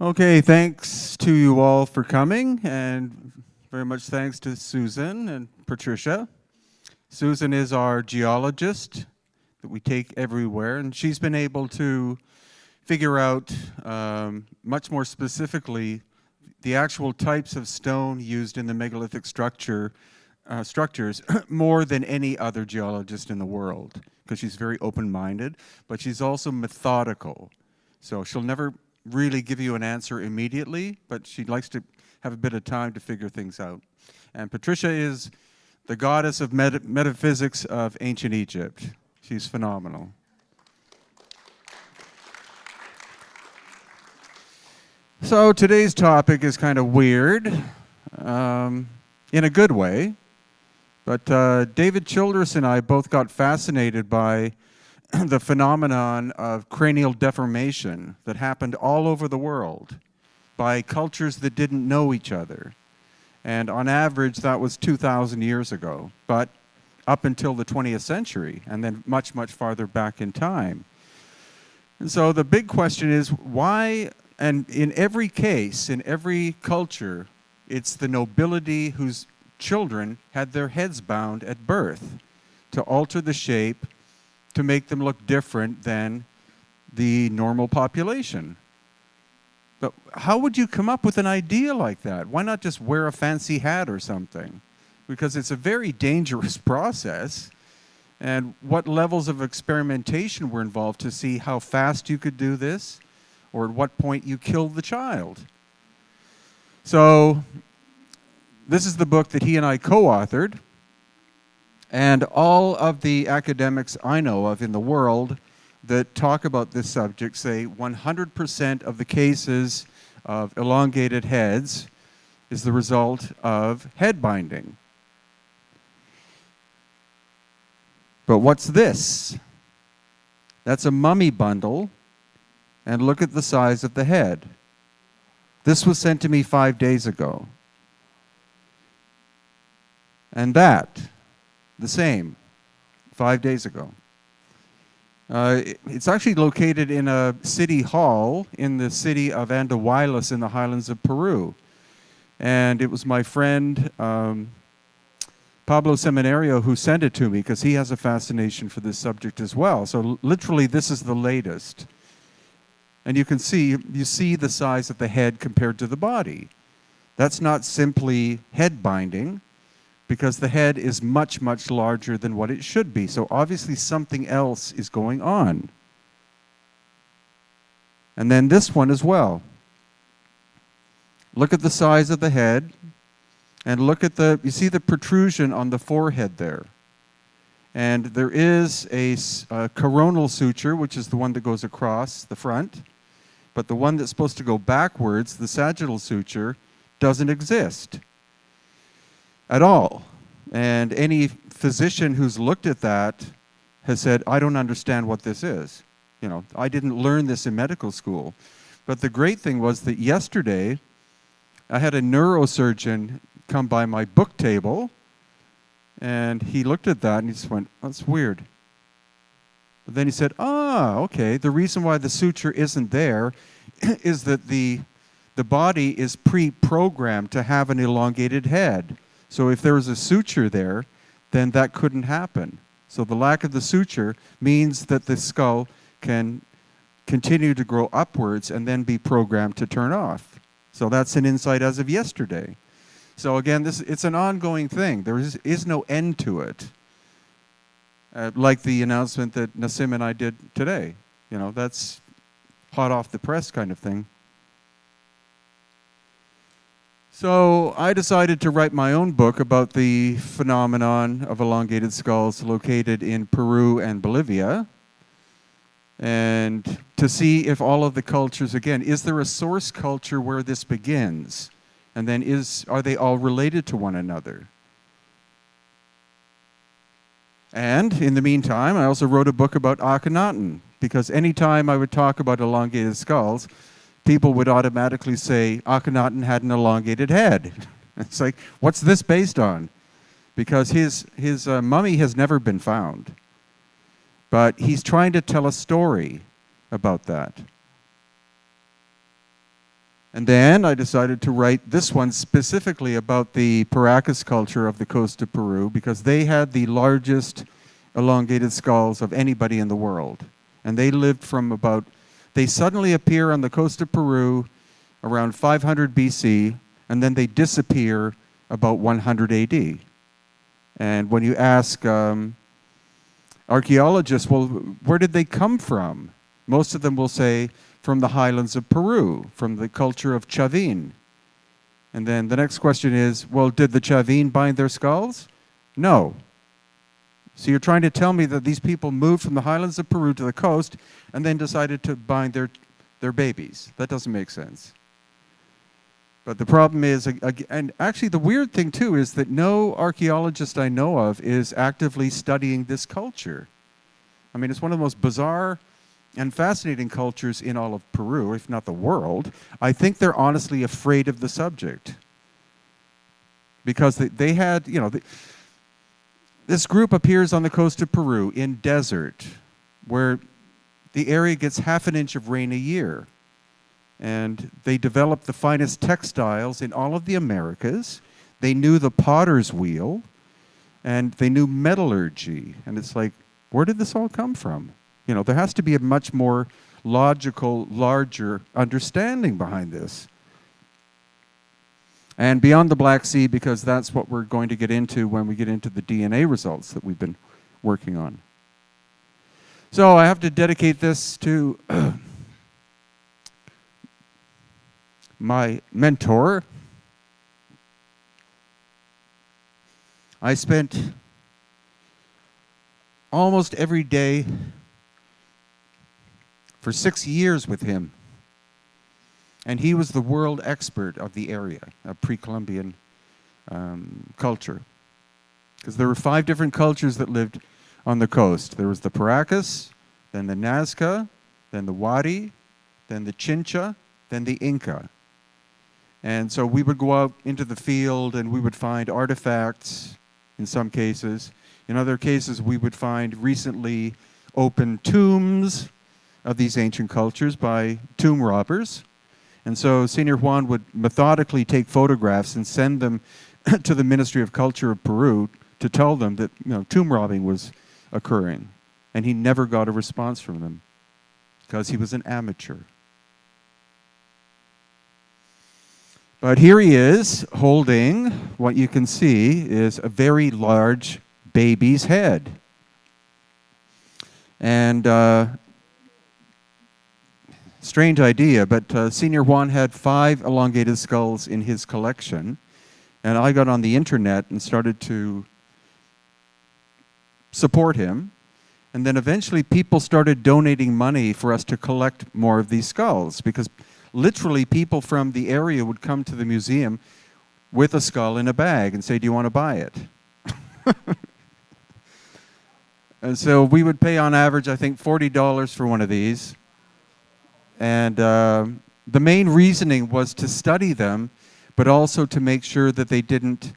Okay, thanks to you all for coming, and very much thanks to Susan and Patricia. Susan is our geologist that we take everywhere, and she's been able to figure out much more specifically the actual types of stone used in the megalithic structures more than any other geologist in the world, because she's very open-minded, but she's also methodical. So she'll never really give you an answer immediately, but she likes to have a bit of time to figure things out. And Patricia is the goddess of metaphysics of ancient Egypt. She's phenomenal. So today's topic is kind of weird, in a good way, but David Childress and I both got fascinated by the phenomenon of cranial deformation that happened all over the world by cultures that didn't know each other. And on average, that was 2,000 years ago, but up until the 20th century, and then much, much farther back in time. And so the big question is why, and in every case, in every culture, it's the nobility whose children had their heads bound at birth to alter the shape to make them look different than the normal population. But how would you come up with an idea like that? Why not just wear a fancy hat or something? Because it's a very dangerous process. And what levels of experimentation were involved to see how fast you could do this, or at what point you killed the child? So this is the book that he and I co-authored. And all of the academics I know of in the world that talk about this subject say 100% of the cases of elongated heads is the result of head binding. But what's this? That's a mummy bundle, and look at the size of the head. This was sent to me 5 days ago. And that, the same, 5 days ago. It's actually located in a city hall in the city of Andahuaylas in the highlands of Peru. And it was my friend Pablo Seminario who sent it to me because he has a fascination for this subject as well. So literally this is the latest. And you see the size of the head compared to the body. That's not simply head binding, because the head is much, much larger than what it should be. So obviously something else is going on. And then this one as well. Look at the size of the head, and look at you see the protrusion on the forehead there. And there is a coronal suture, which is the one that goes across the front, but the one that's supposed to go backwards, the sagittal suture, doesn't exist at all. And any physician who's looked at that has said, I don't understand what this is. You know, I didn't learn this in medical school. But the great thing was that yesterday, I had a neurosurgeon come by my book table, and he looked at that and he just went, that's weird. But then he said, okay, the reason why the suture isn't there is that the body is pre-programmed to have an elongated head. So if there was a suture there, then that couldn't happen. So the lack of the suture means that the skull can continue to grow upwards and then be programmed to turn off. So that's an insight as of yesterday. So again, it's an ongoing thing. There is no end to it. Like the announcement that Nassim and I did today. You know, that's hot off the press kind of thing. So I decided to write my own book about the phenomenon of elongated skulls located in Peru and Bolivia, and to see if all of the cultures, again, is there a source culture where this begins? And then are they all related to one another? And in the meantime, I also wrote a book about Akhenaten, because anytime I would talk about elongated skulls, people would automatically say Akhenaten had an elongated head. It's like, what's this based on? Because his mummy has never been found. But he's trying to tell a story about that. And then I decided to write this one specifically about the Paracas culture of the coast of Peru, because they had the largest elongated skulls of anybody in the world. And they lived from about, they suddenly appear on the coast of Peru around 500 BC, and then they disappear about 100 AD. And when you ask archaeologists, well, where did they come from? Most of them will say, from the highlands of Peru, from the culture of Chavin. And then the next question is, well, did the Chavin bind their skulls? No. So you're trying to tell me that these people moved from the highlands of Peru to the coast and then decided to bind their babies. That doesn't make sense. But the problem is, and actually the weird thing too, is that no archaeologist I know of is actively studying this culture. I mean, it's one of the most bizarre and fascinating cultures in all of Peru, if not the world. I think they're honestly afraid of the subject. Because they had, you know, this group appears on the coast of Peru in desert, where the area gets half an inch of rain a year. And they developed the finest textiles in all of the Americas. They knew the potter's wheel, and they knew metallurgy. And it's like, where did this all come from? You know, there has to be a much more logical, larger understanding behind this. And beyond the Black Sea, because that's what we're going to get into when we get into the DNA results that we've been working on. So I have to dedicate this to my mentor. I spent almost every day for 6 years with him. And he was the world expert of the area, of pre-Columbian culture. Because there were 5 different cultures that lived on the coast. There was the Paracas, then the Nazca, then the Wari, then the Chincha, then the Inca. And so we would go out into the field and we would find artifacts in some cases. In other cases, we would find recently opened tombs of these ancient cultures by tomb robbers. And so Senior Juan would methodically take photographs and send them to the Ministry of Culture of Peru to tell them that, you know, tomb robbing was occurring. And he never got a response from them because he was an amateur. But here he is holding what you can see is a very large baby's head. And strange idea, but Senior Juan had 5 elongated skulls in his collection, and I got on the internet and started to support him, and then eventually people started donating money for us to collect more of these skulls, because literally people from the area would come to the museum with a skull in a bag and say, do you want to buy it? And so we would pay on average, I think, $40 for one of these. And the main reasoning was to study them, but also to make sure that they didn't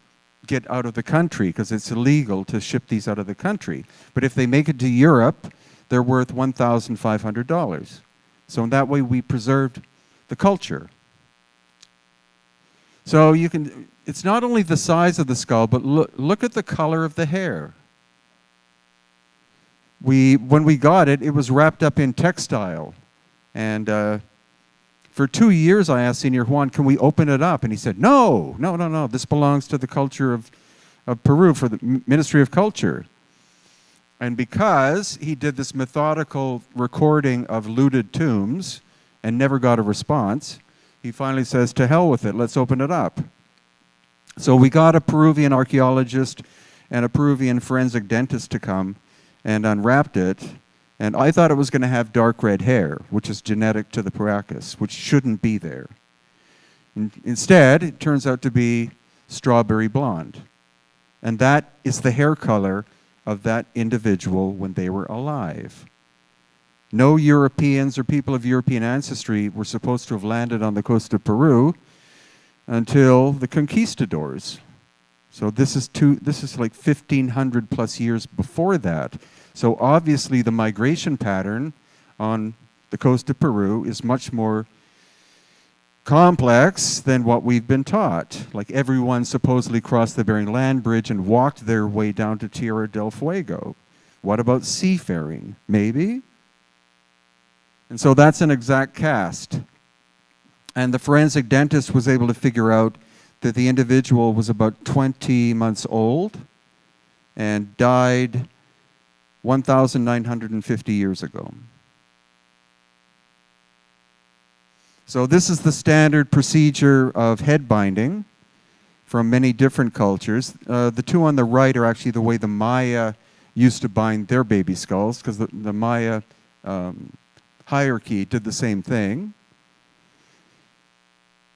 get out of the country, because it's illegal to ship these out of the country. But if they make it to Europe, they're worth $1,500. So in that way, we preserved the culture. So you can, it's not only the size of the skull, but look at the color of the hair. When we got it, it was wrapped up in textile. And for 2 years, I asked Senior Juan, can we open it up? And he said, no, this belongs to the culture of Peru, for the Ministry of Culture. And because he did this methodical recording of looted tombs and never got a response, he finally says, to hell with it, let's open it up. So we got a Peruvian archaeologist and a Peruvian forensic dentist to come and unwrapped it. And I thought it was going to have dark red hair, which is genetic to the Paracas, which shouldn't be there. Instead, it turns out to be strawberry blonde. And that is the hair color of that individual when they were alive. No Europeans or people of European ancestry were supposed to have landed on the coast of Peru until the conquistadors. So this is like 1,500 plus years before that. So obviously the migration pattern on the coast of Peru is much more complex than what we've been taught. Like everyone supposedly crossed the Bering Land Bridge and walked their way down to Tierra del Fuego. What about seafaring? Maybe? And so that's an exact cast. And the forensic dentist was able to figure out that the individual was about 20 months old and died 1,950 years ago. So this is the standard procedure of head binding from many different cultures. The two on the right are actually the way the Maya used to bind their baby skulls, because the Maya hierarchy did the same thing.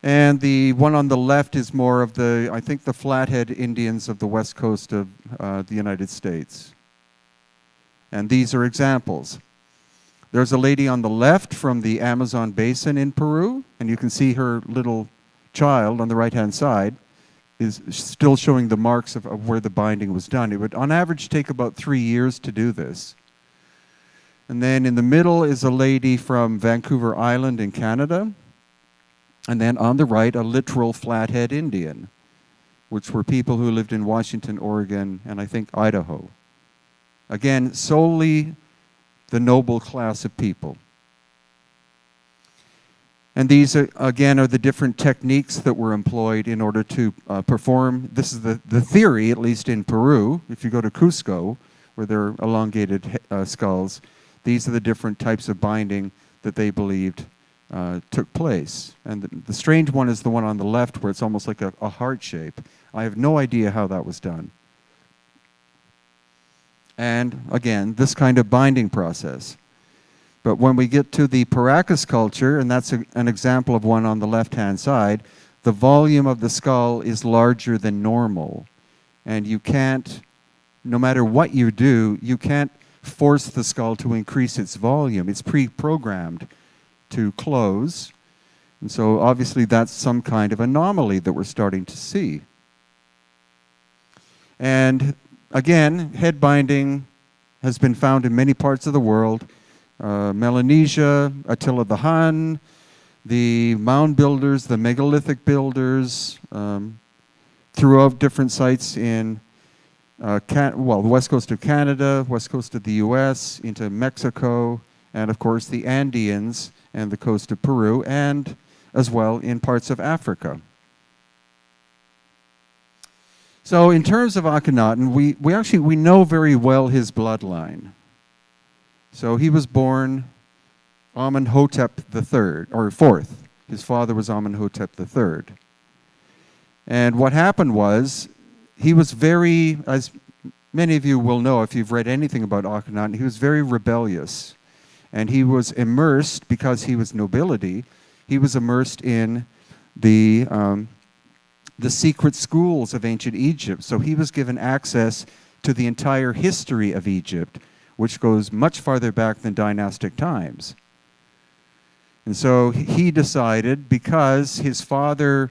And the one on the left is more of the, I think, the Flathead Indians of the west coast of the United States. And these are examples. There's a lady on the left from the Amazon basin in Peru, and you can see her little child on the right-hand side is still showing the marks of where the binding was done. It would, on average, take about 3 years to do this. And then in the middle is a lady from Vancouver Island in Canada. And then on the right, a literal Flathead Indian, which were people who lived in Washington, Oregon, and I think Idaho. Again, solely the noble class of people. And these, again, are the different techniques that were employed in order to perform. This is the theory, at least in Peru. If you go to Cusco, where there are elongated skulls, these are the different types of binding that they believed took place. And the strange one is the one on the left, where it's almost like a heart shape. I have no idea how that was done. And again, this kind of binding process. But when we get to the Paracas culture, and that's an example of one on the left-hand side, the volume of the skull is larger than normal. And you can't, no matter what you do, you can't force the skull to increase its volume. It's pre-programmed to close. And so obviously that's some kind of anomaly that we're starting to see. And again, head binding has been found in many parts of the world. Melanesia, Attila the Hun, the mound builders, the megalithic builders, throughout different sites in the west coast of Canada, west coast of the US, into Mexico, and of course the Andeans and the coast of Peru, and as well in parts of Africa. So in terms of Akhenaten, we know very well his bloodline. So he was born Amenhotep III, or fourth. His father was Amenhotep III. And what happened was, he was very, as many of you will know if you've read anything about Akhenaten, he was very rebellious. And he was immersed, because he was nobility, he was immersed in the secret schools of ancient Egypt. So he was given access to the entire history of Egypt, which goes much farther back than dynastic times. And so he decided, because his father,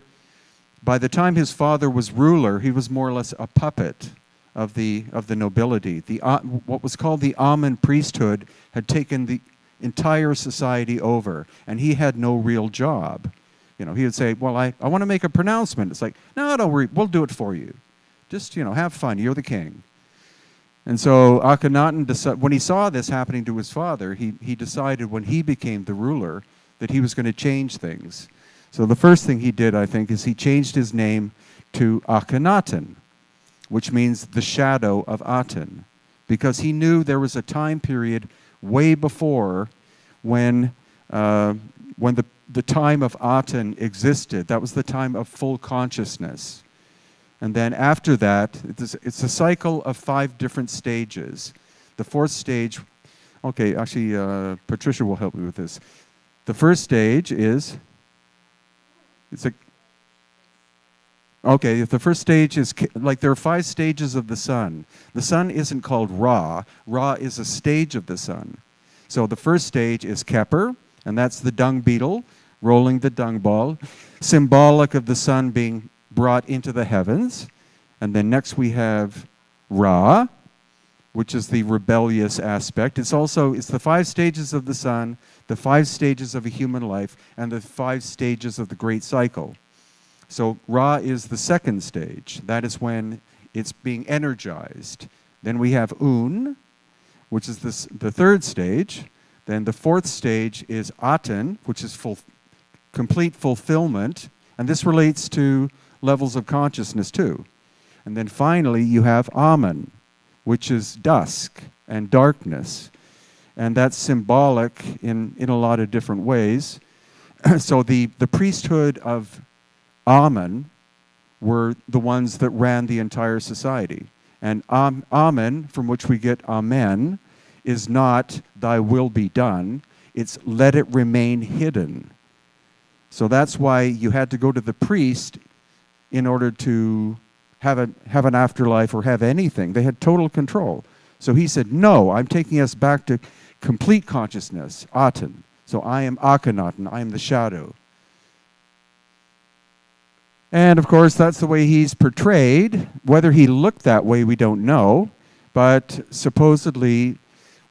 by the time his father was ruler, he was more or less a puppet of the nobility. What was called the Amen priesthood had taken the entire society over, and he had no real job. You know, he would say, well, I want to make a pronouncement. It's like, no, don't worry, we'll do it for you. Just, have fun, you're the king. And so Akhenaten, when he saw this happening to his father, he decided when he became the ruler that he was going to change things. So the first thing he did, I think, is he changed his name to Akhenaten, which means the shadow of Aten, because he knew there was a time period way before when the time of Aten existed. That was the time of full consciousness. And then after that, it's a cycle of 5 different stages. The fourth stage, okay, actually, Patricia will help me with this. The first stage is, the first stage is, like there are 5 stages of the sun. The sun isn't called Ra. Ra is a stage of the sun. So the first stage is Keper, and that's the dung beetle rolling the dung ball, symbolic of the sun being brought into the heavens. And then next we have Ra, which is the rebellious aspect. It's the 5 stages of the sun, the 5 stages of a human life, and the 5 stages of the great cycle. So Ra is the 2nd stage. That is when it's being energized. Then we have Un, which is the 3rd stage. Then the 4th stage is Aten, which is complete fulfillment. And this relates to levels of consciousness too. And then finally you have Amen, which is dusk and darkness. And that's symbolic in a lot of different ways. So the priesthood of Amen were the ones that ran the entire society. And Amen, from which we get Amen, is not thy will be done, it's let it remain hidden. So that's why you had to go to the priest in order to have an afterlife or have anything. They had total control. So he said, no, I'm taking us back to complete consciousness, Aten. So I am Akhenaten, I am the shadow. And of course, that's the way he's portrayed. Whether he looked that way, we don't know. But supposedly,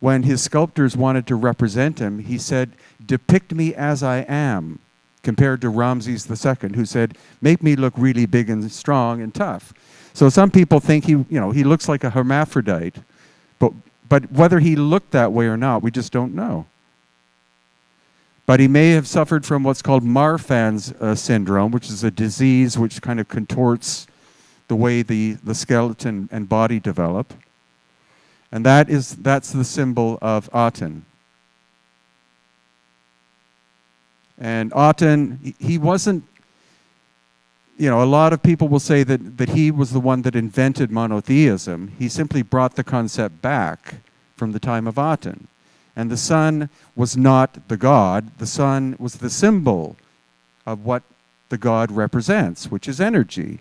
when his sculptors wanted to represent him, he said, depict me as I am, compared to Ramses II, who said, make me look really big and strong and tough. So some people think he looks like a hermaphrodite. But whether he looked that way or not, we just don't know. But he may have suffered from what's called Marfan's syndrome, which is a disease which kind of contorts the way the skeleton and body develop. And that's the symbol of Aten. And Aten, he wasn't, a lot of people will say that he was the one that invented monotheism. He simply brought the concept back from the time of Aten. And the sun was not the god. The sun was the symbol of what the god represents, which is energy.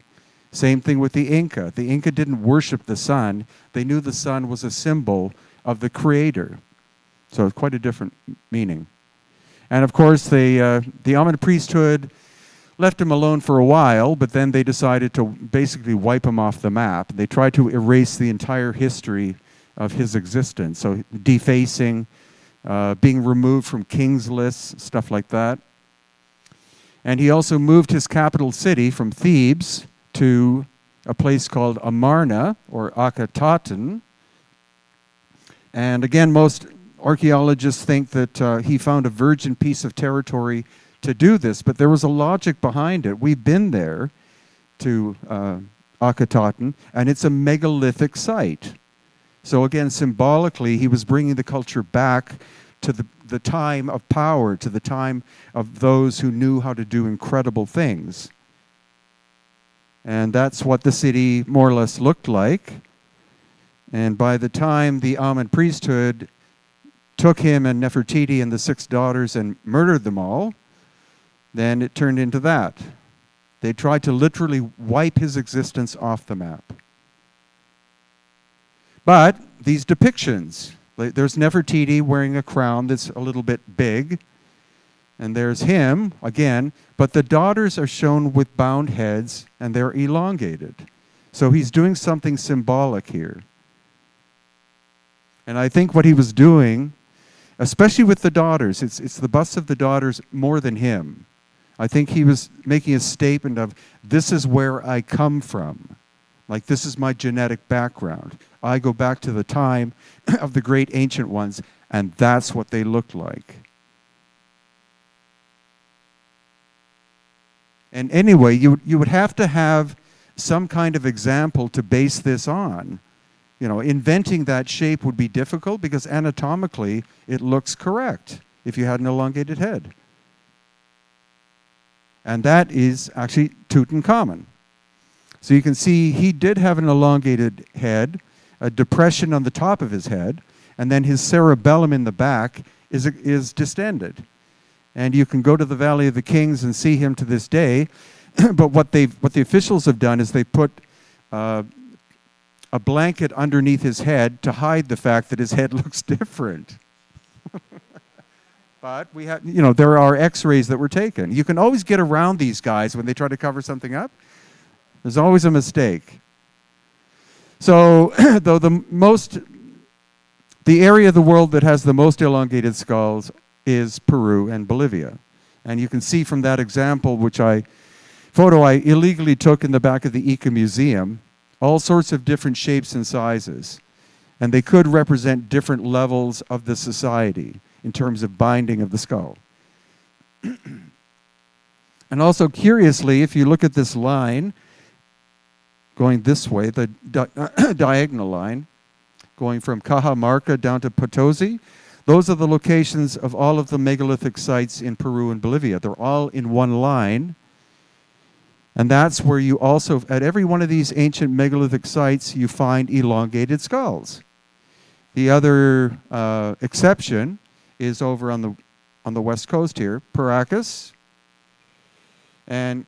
Same thing with the Inca. The Inca didn't worship the sun. They knew the sun was a symbol of the creator. So it's quite a different meaning. And of course, the Amen priesthood left him alone for a while, but then they decided to basically wipe him off the map. They tried to erase the entire history of his existence. So defacing, being removed from kings' lists, stuff like that. And he also moved his capital city from Thebes to a place called Amarna, or Akhetaten. And again, most archaeologists think that he found a virgin piece of territory to do this, but there was a logic behind it. We've been there to Akhetaten, and it's a megalithic site. So again, symbolically, he was bringing the culture back to the time of power, to the time of those who knew how to do incredible things. And that's what the city more or less looked like. And by the time the Amen priesthood took him and Nefertiti and the 6 daughters and murdered them all, then it turned into that. They tried to literally wipe his existence off the map. But these depictions, there's Nefertiti wearing a crown that's a little bit big, and there's him, again, but the daughters are shown with bound heads, and they're elongated. So he's doing something symbolic here. And I think what he was doing, especially with the daughters, it's the busts of the daughters more than him. I think he was making a statement of, this is where I come from. Like, this is my genetic background. I go back to the time of the great ancient ones, and that's what they looked like. And anyway, you would have to have some kind of example to base this on. Inventing that shape would be difficult because anatomically it looks correct if you had an elongated head. And that is actually Tutankhamun. So you can see he did have an elongated head, a depression on the top of his head, and then his cerebellum in the back is distended. And you can go to the Valley of the Kings and see him to this day. But what the officials have done is they put a blanket underneath his head to hide the fact that his head looks different. But we have, there are X-rays that were taken. You can always get around these guys when they try to cover something up. There's always a mistake. So, though the most The area of the world that has the most elongated skulls is Peru and Bolivia. And you can see from that example, photo I illegally took in the back of the Ica Museum, all sorts of different shapes and sizes. And they could represent different levels of the society in terms of binding of the skull. And also, curiously, if you look at this line going this way, the diagonal line, going from Cajamarca down to Potosi, those are the locations of all of the megalithic sites in Peru and Bolivia. They're all in one line. And that's where you also, at every one of these ancient megalithic sites, you find elongated skulls. The other exception is over on the west coast here, Paracas and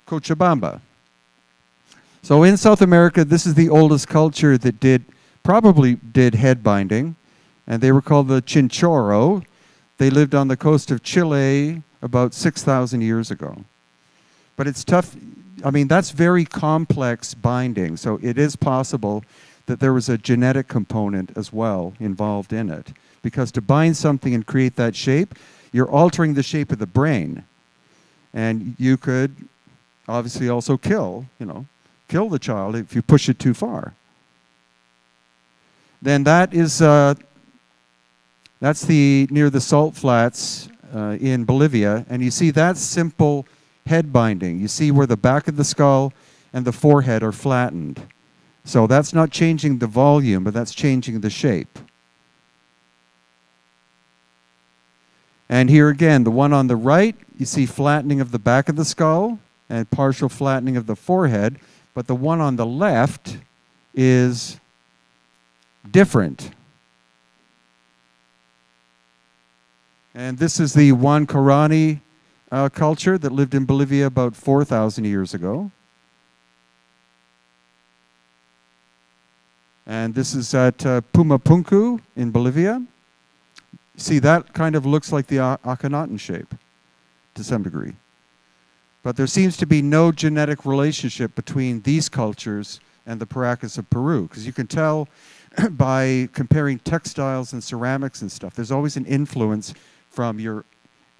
Cochabamba. So in South America, this is the oldest culture that probably did head binding, and they were called the Chinchorro. They lived on the coast of Chile about 6,000 years ago. But it's tough. I mean, that's very complex binding, so it is possible that there was a genetic component as well involved in it. Because to bind something and create that shape, you're altering the shape of the brain. And you could obviously also kill the child if you push it too far. Then that's near the salt flats in Bolivia, and you see that simple head binding. You see where the back of the skull and the forehead are flattened. So that's not changing the volume, but that's changing the shape. And here again, the one on the right, you see flattening of the back of the skull and partial flattening of the forehead, but the one on the left is different. And this is the Huancarani culture that lived in Bolivia about 4,000 years ago. And this is at Pumapunku in Bolivia. See, that kind of looks like the Akhenaten shape to some degree. But there seems to be no genetic relationship between these cultures and the Paracas of Peru, because you can tell by comparing textiles and ceramics and stuff, there's always an influence from your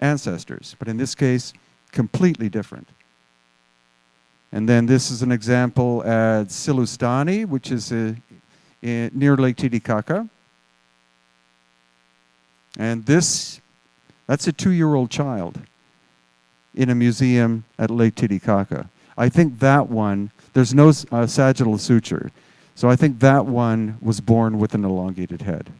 ancestors, but in this case, completely different. And then this is an example at Silustani, which is near Lake Titicaca. And that's a 2-year-old child in a museum at Lake Titicaca. I think that one, there's no sagittal suture, so I think that one was born with an elongated head.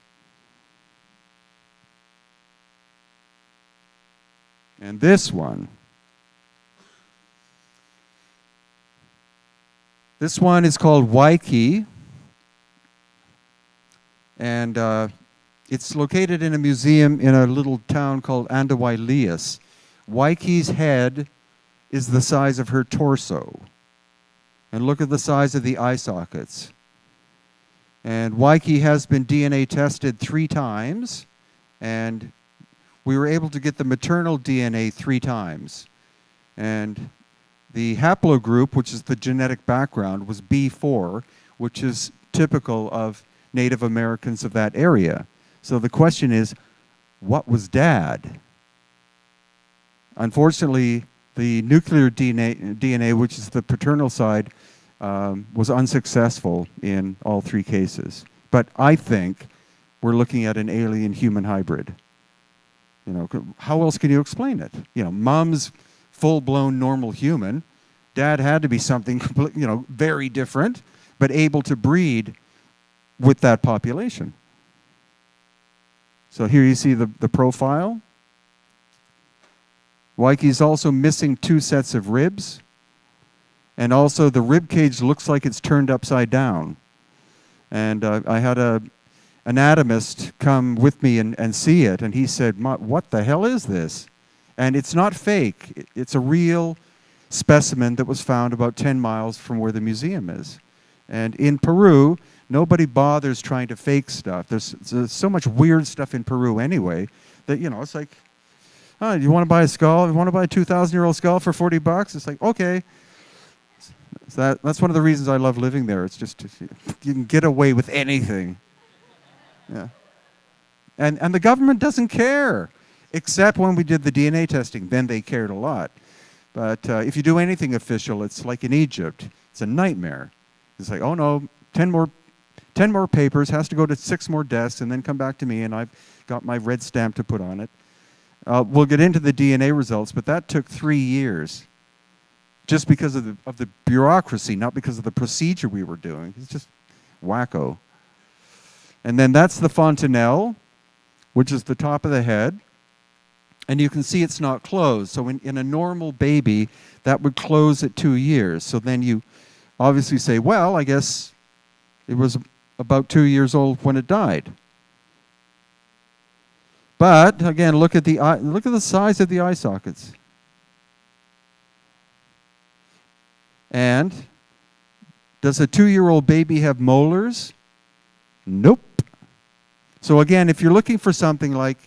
And this one is called Waiki, and it's located in a museum in a little town called Andahuaylias. Waiki's head is the size of her torso. And look at the size of the eye sockets. And Waiki has been DNA tested 3 times, and we were able to get the maternal DNA 3 times. And the haplogroup, which is the genetic background, was B4, which is typical of Native Americans of that area. So the question is, what was Dad? Unfortunately, the nuclear DNA, which is the paternal side, was unsuccessful in all 3 cases. But I think we're looking at an alien-human hybrid. How else can you explain it? Mom's full-blown normal human. Dad had to be something, very different, but able to breed with that population. So here you see the profile. Waiki's also missing 2 sets of ribs. And also the rib cage looks like it's turned upside down. And I had an anatomist come with me and see it, and he said, what the hell is this? And it's not fake. It's a real specimen that was found about 10 miles from where the museum is. And in Peru, nobody bothers trying to fake stuff. There's so much weird stuff in Peru anyway that, it's like, oh, you want to buy a skull? You want to buy a 2,000-year-old skull for $40? It's like, okay. So that's one of the reasons I love living there. It's just, you can get away with anything. Yeah. And the government doesn't care, except when we did the DNA testing. Then they cared a lot. But if you do anything official, it's like in Egypt. It's a nightmare. It's like, oh no, 10 more papers, has to go to 6 more desks, and then come back to me, and I've got my red stamp to put on it. We'll get into the DNA results, but that took 3 years, just because of the bureaucracy, not because of the procedure we were doing. It's just wacko. And then that's the fontanelle, which is the top of the head. And you can see it's not closed. So in a normal baby, that would close at 2 years. So then you obviously say, well, I guess it was about 2 years old when it died. But again, look at the size of the eye sockets. And does a 2-year-old baby have molars? Nope. So again, if you're looking for something like,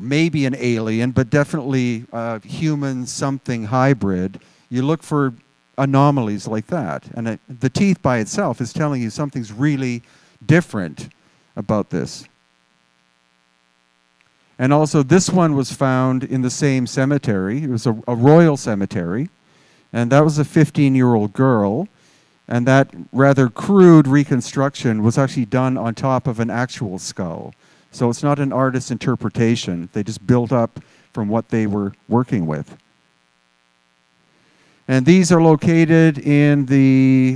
maybe an alien, but definitely a human something hybrid, you look for anomalies like that. And the teeth by itself is telling you something's really different about this. And also, this one was found in the same cemetery. It was a royal cemetery. And that was a 15-year-old girl. And that rather crude reconstruction was actually done on top of an actual skull. So it's not an artist's interpretation. They just built up from what they were working with. And these are located in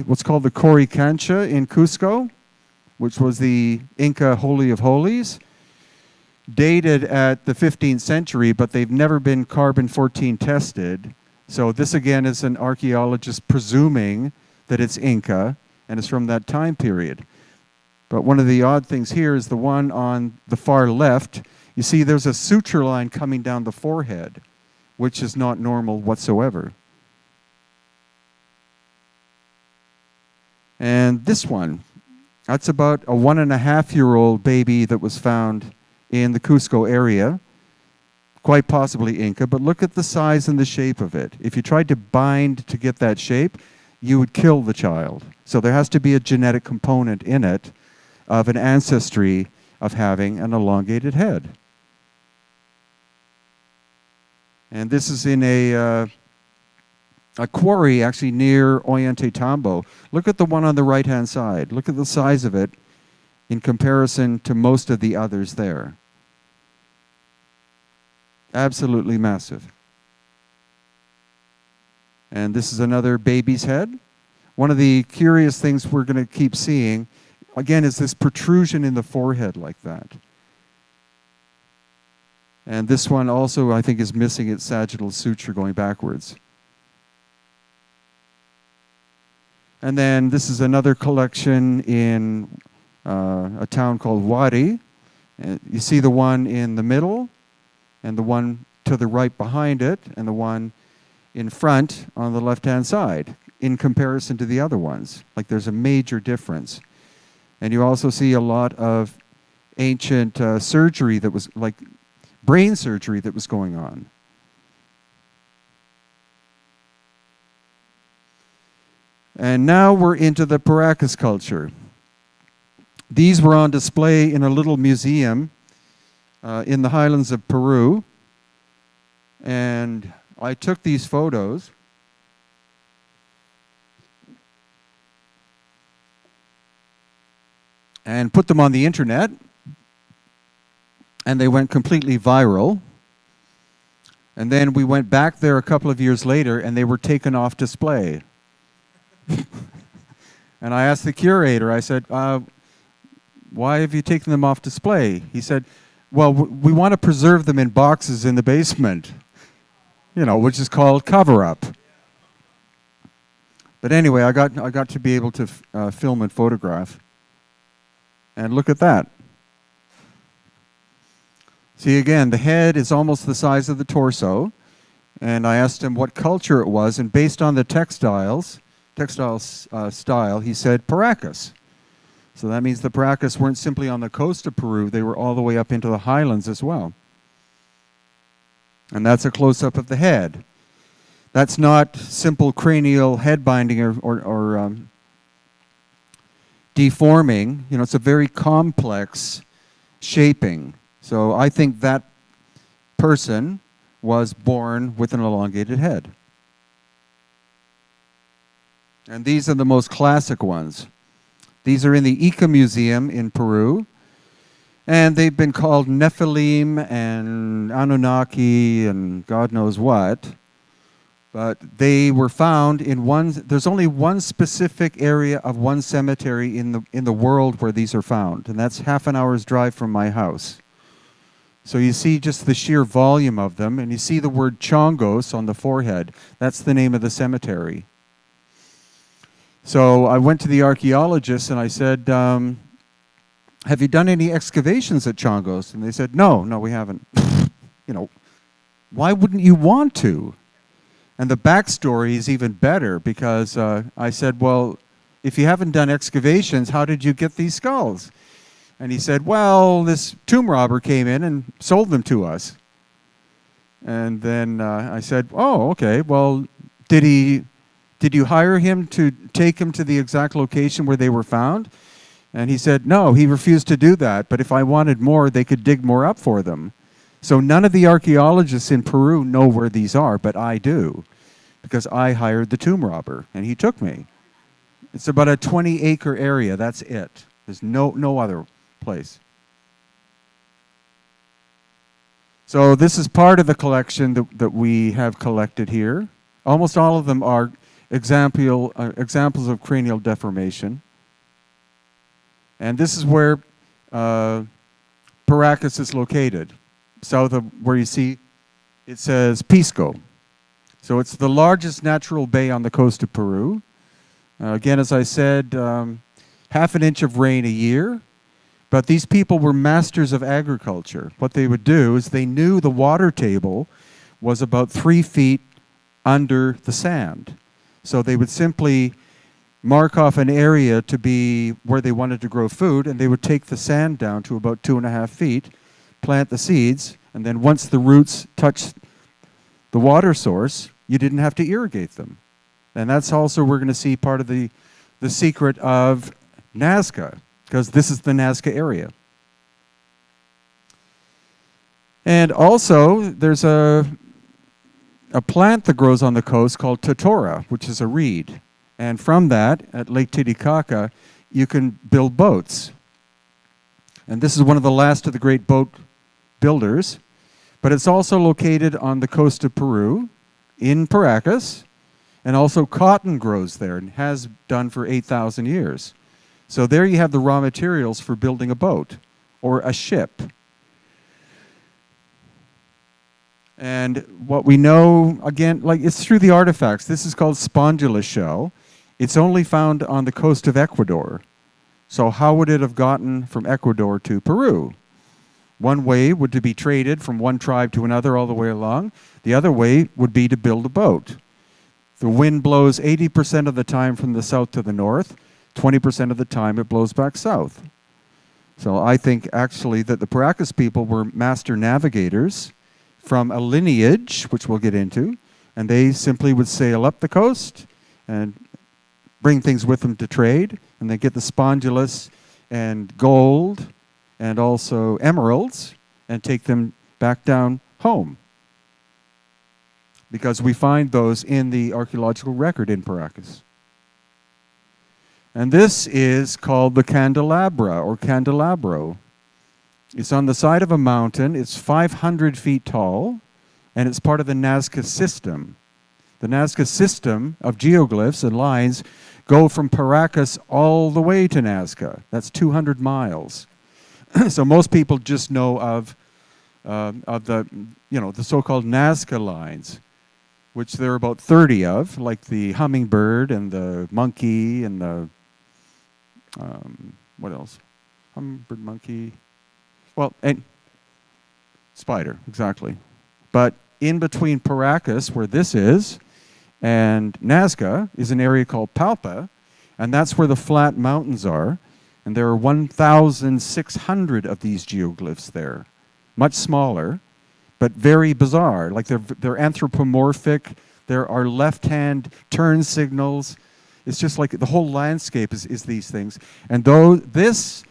what's called the Coricancha in Cusco, which was the Inca Holy of Holies, dated at the 15th century, but they've never been carbon-14 tested. So this again is an archaeologist presuming that it's Inca, and it's from that time period. But one of the odd things here is the one on the far left. You see there's a suture line coming down the forehead, which is not normal whatsoever. And this one, that's about a 1.5-year-old baby that was found in the Cusco area, quite possibly Inca, but look at the size and the shape of it. If you tried to bind to get that shape, you would kill the child. So there has to be a genetic component in it of an ancestry of having an elongated head. And this is in a quarry actually near Ollantaytambo. Look at the one on the right-hand side. Look at the size of it in comparison to most of the others there. Absolutely massive. And this is another baby's head. One of the curious things we're going to keep seeing, again, is this protrusion in the forehead like that. And this one also, I think, is missing its sagittal suture going backwards. And then this is another collection in a town called Wari. You see the one in the middle, and the one to the right behind it, and the one in front on the left-hand side in comparison to the other ones. Like there's a major difference. And you also see a lot of ancient surgery that was like brain surgery that was going on. And now we're into the Paracas culture. These were on display in a little museum in the highlands of Peru. And I took these photos. And put them on the internet. And they went completely viral. And then we went back there a couple of years later, and they were taken off display. And I asked the curator, I said, why have you taken them off display? He said, well, we want to preserve them in boxes in the basement, which is called cover-up. But anyway, I got to be able to film and photograph. And look at that. See, again, the head is almost the size of the torso. And I asked him what culture it was, and based on the textile style, he said Paracas. So that means the Paracas weren't simply on the coast of Peru, they were all the way up into the highlands as well. And that's a close-up of the head. That's not simple cranial head binding or deforming. It's a very complex shaping. So I think that person was born with an elongated head. And these are the most classic ones. These are in the Ica Museum in Peru. And they've been called Nephilim and Anunnaki and God knows what. But they were found in there's only one specific area of one cemetery in the world where these are found. And that's half an hour's drive from my house. So you see just the sheer volume of them. And you see the word Chongos on the forehead. That's the name of the cemetery. So I went to the archaeologists and I said, have you done any excavations at Chongos? And they said, no, we haven't. Why wouldn't you want to? And the backstory is even better because I said, well, if you haven't done excavations, how did you get these skulls? And he said, well, this tomb robber came in and sold them to us. And then I said, oh, okay, well, did you hire him to take him to the exact location where they were found? And he said, no, he refused to do that. But if I wanted more, they could dig more up for them. So none of the archaeologists in Peru know where these are, but I do. Because I hired the tomb robber, and he took me. It's about a 20-acre area. That's it. There's no other place. So this is part of the collection that we have collected here. Almost all of them are examples of cranial deformation. And this is where Paracas is located, south of where you see it says Pisco. So it's the largest natural bay on the coast of Peru. Again, as I said, half an inch of rain a year. But these people were masters of agriculture. What they would do is they knew the water table was about 3 feet under the sand. So they would simply mark off an area to be where they wanted to grow food, and they would take the sand down to about 2.5 feet, plant the seeds, and then once the roots touched the water source, you didn't have to irrigate them. And that's also, we're going to see part of the secret of Nazca, because this is the Nazca area. And also, there's a plant that grows on the coast called totora, which is a reed. And from that, at Lake Titicaca, you can build boats. And this is one of the last of the great boat builders. But it's also located on the coast of Peru, in Paracas. And also cotton grows there and has done for 8,000 years. So there you have the raw materials for building a boat or a ship. And what we know, again, it's through the artifacts. This is called spondulus shell. It's only found on the coast of Ecuador. So how would it have gotten from Ecuador to Peru? One way would to be traded from one tribe to another all the way along. The other way would be to build a boat. The wind blows 80% of the time from the south to the north. 20% of the time it blows back south. So I think actually that the Paracas people were master navigators from a lineage, which we'll get into, and they simply would sail up the coast and bring things with them to trade, and they get the spondulus and gold and also emeralds and take them back down home. Because we find those in the archaeological record in Paracas. And this is called the candelabra or candelabro. It's on the side of a mountain. It's 500 feet tall, and it's part of the Nazca system. The Nazca system of geoglyphs and lines go from Paracas all the way to Nazca. That's 200 miles. So most people just know of the so-called Nazca lines, which there are about 30 of, like the hummingbird and the monkey and the what else? Hummingbird, monkey. Well, and spider, exactly. But in between Paracas, where this is, and Nazca is an area called Palpa, and that's where the flat mountains are. And there are 1,600 of these geoglyphs there, much smaller, but very bizarre. Like they're anthropomorphic. There are left-hand turn signals. It's just like the whole landscape is these things. And though this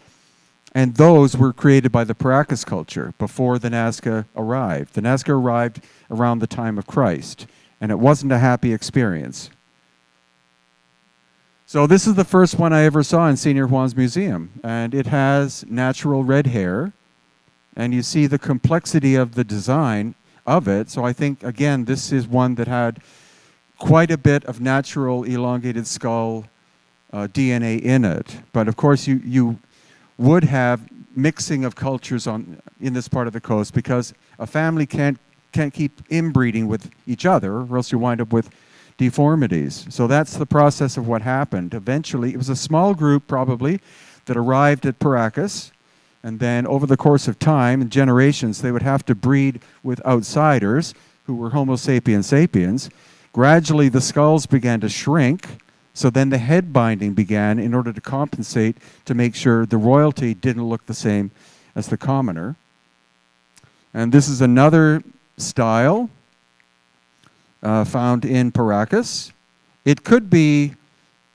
And those were created by the Paracas culture before the Nazca arrived. The Nazca arrived around the time of Christ, and it wasn't a happy experience. So this is the first one I ever saw in Senior Juan's museum, and it has natural red hair, and you see the complexity of the design of it. So I think, again, this is one that had quite a bit of natural elongated skull DNA in it. But of course, you would have mixing of cultures in this part of the coast, because a family can't keep inbreeding with each other, or else you wind up with deformities. So that's the process of what happened. Eventually, it was a small group probably that arrived at Paracas, and then over the course of time and generations, they would have to breed with outsiders who were Homo sapiens sapiens. Gradually, the skulls began to shrink, so then the head binding began in order to compensate to make sure the royalty didn't look the same as the commoner. And this is another style found in Paracas. It could be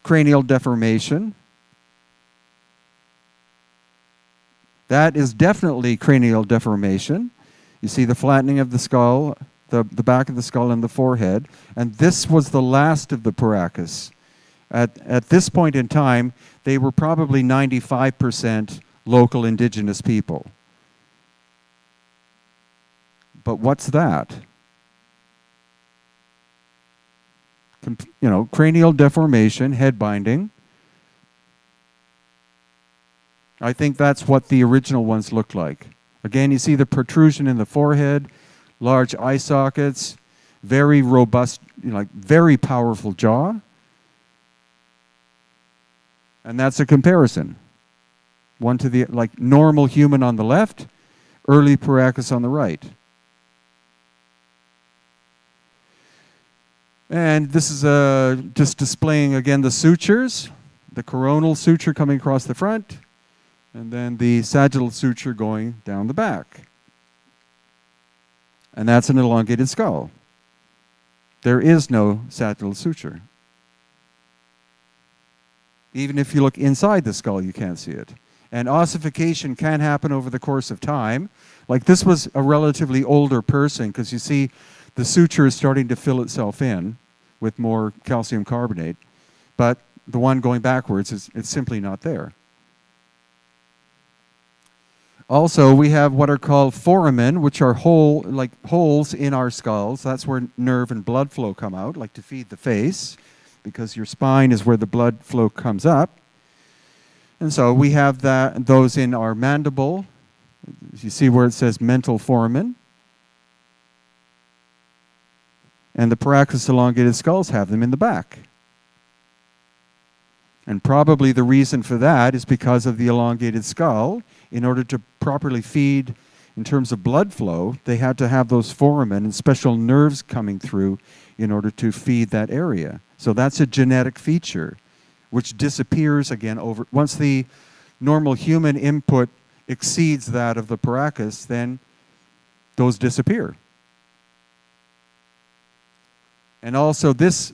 cranial deformation. That is definitely cranial deformation. You see the flattening of the skull, the back of the skull and the forehead. And this was the last of the Paracas. At this point in time, they were probably 95% local indigenous people. But what's that? Cranial deformation, head binding. I think that's what the original ones looked like. Again, you see the protrusion in the forehead, large eye sockets, very robust, very powerful jaw. And that's a comparison. One to the, normal human on the left, early Paracas on the right. And this is just displaying, again, the sutures, the coronal suture coming across the front, and then the sagittal suture going down the back. And that's an elongated skull. There is no sagittal suture. Even if you look inside the skull, you can't see it. And ossification can happen over the course of time. Like this was a relatively older person, because you see the suture is starting to fill itself in with more calcium carbonate. But the one going backwards, it's simply not there. Also, we have what are called foramen, which are holes in our skulls. That's where nerve and blood flow come out, like to feed the face, because your spine is where the blood flow comes up. And so we have those in our mandible. You see where it says mental foramen. And the Paracas elongated skulls have them in the back. And probably the reason for that is because of the elongated skull. In order to properly feed in terms of blood flow, they had to have those foramen and special nerves coming through in order to feed that area. So that's a genetic feature which disappears again once the normal human input exceeds that of the Paracas, then those disappear. And also this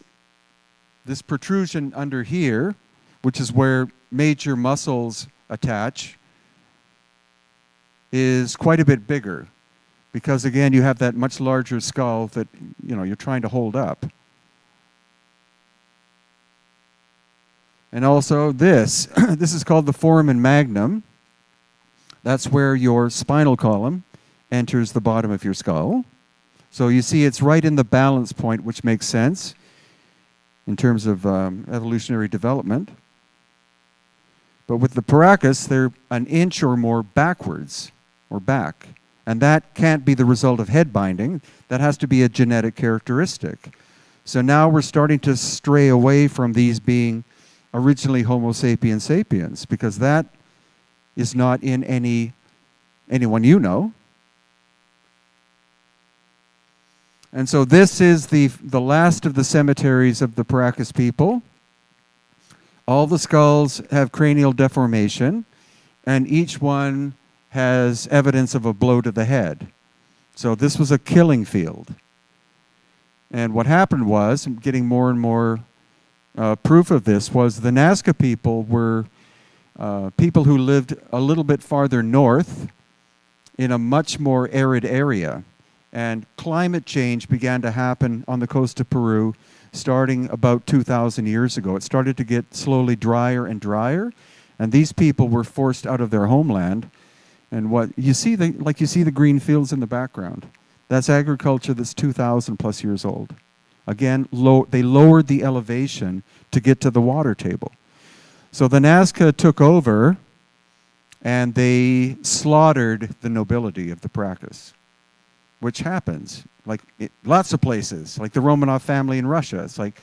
protrusion under here, which is where major muscles attach, is quite a bit bigger, because again you have that much larger skull that you're trying to hold up. And also this is called the foramen magnum. That's where your spinal column enters the bottom of your skull. So you see it's right in the balance point, which makes sense in terms of evolutionary development. But with the Paracas, they're an inch or more backwards or back. And that can't be the result of head binding. That has to be a genetic characteristic. So now we're starting to stray away from these being originally Homo sapiens sapiens, because that is not in anyone you know. And so this is the last of the cemeteries of the Paracas people. All the skulls have cranial deformation, and each one has evidence of a blow to the head. So this was a killing field. And what happened was, getting more and more proof of this, was the Nazca people were people who lived a little bit farther north in a much more arid area. And climate change began to happen on the coast of Peru starting about 2,000 years ago. It started to get slowly drier and drier, and these people were forced out of their homeland. And what you see, you see the green fields in the background. That's agriculture that's 2,000 plus years old. Again, they lowered the elevation to get to the water table. So the Nazca took over, and they slaughtered the nobility of the Paracas, which happens, lots of places, like the Romanov family in Russia. It's like,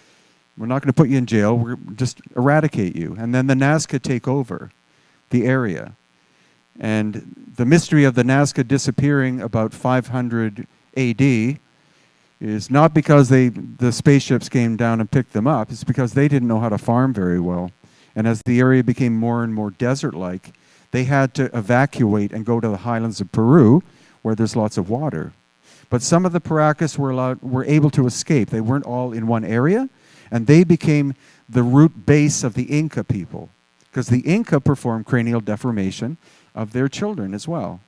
we're not going to put you in jail, we're just eradicate you. And then the Nazca take over the area. And the mystery of the Nazca disappearing about 500 AD is not because the spaceships came down and picked them up, it's because they didn't know how to farm very well. And as the area became more and more desert-like, they had to evacuate and go to the highlands of Peru, where there's lots of water. But some of the Paracas were able to escape. They weren't all in one area, and they became the root base of the Inca people, because the Inca performed cranial deformation of their children as well,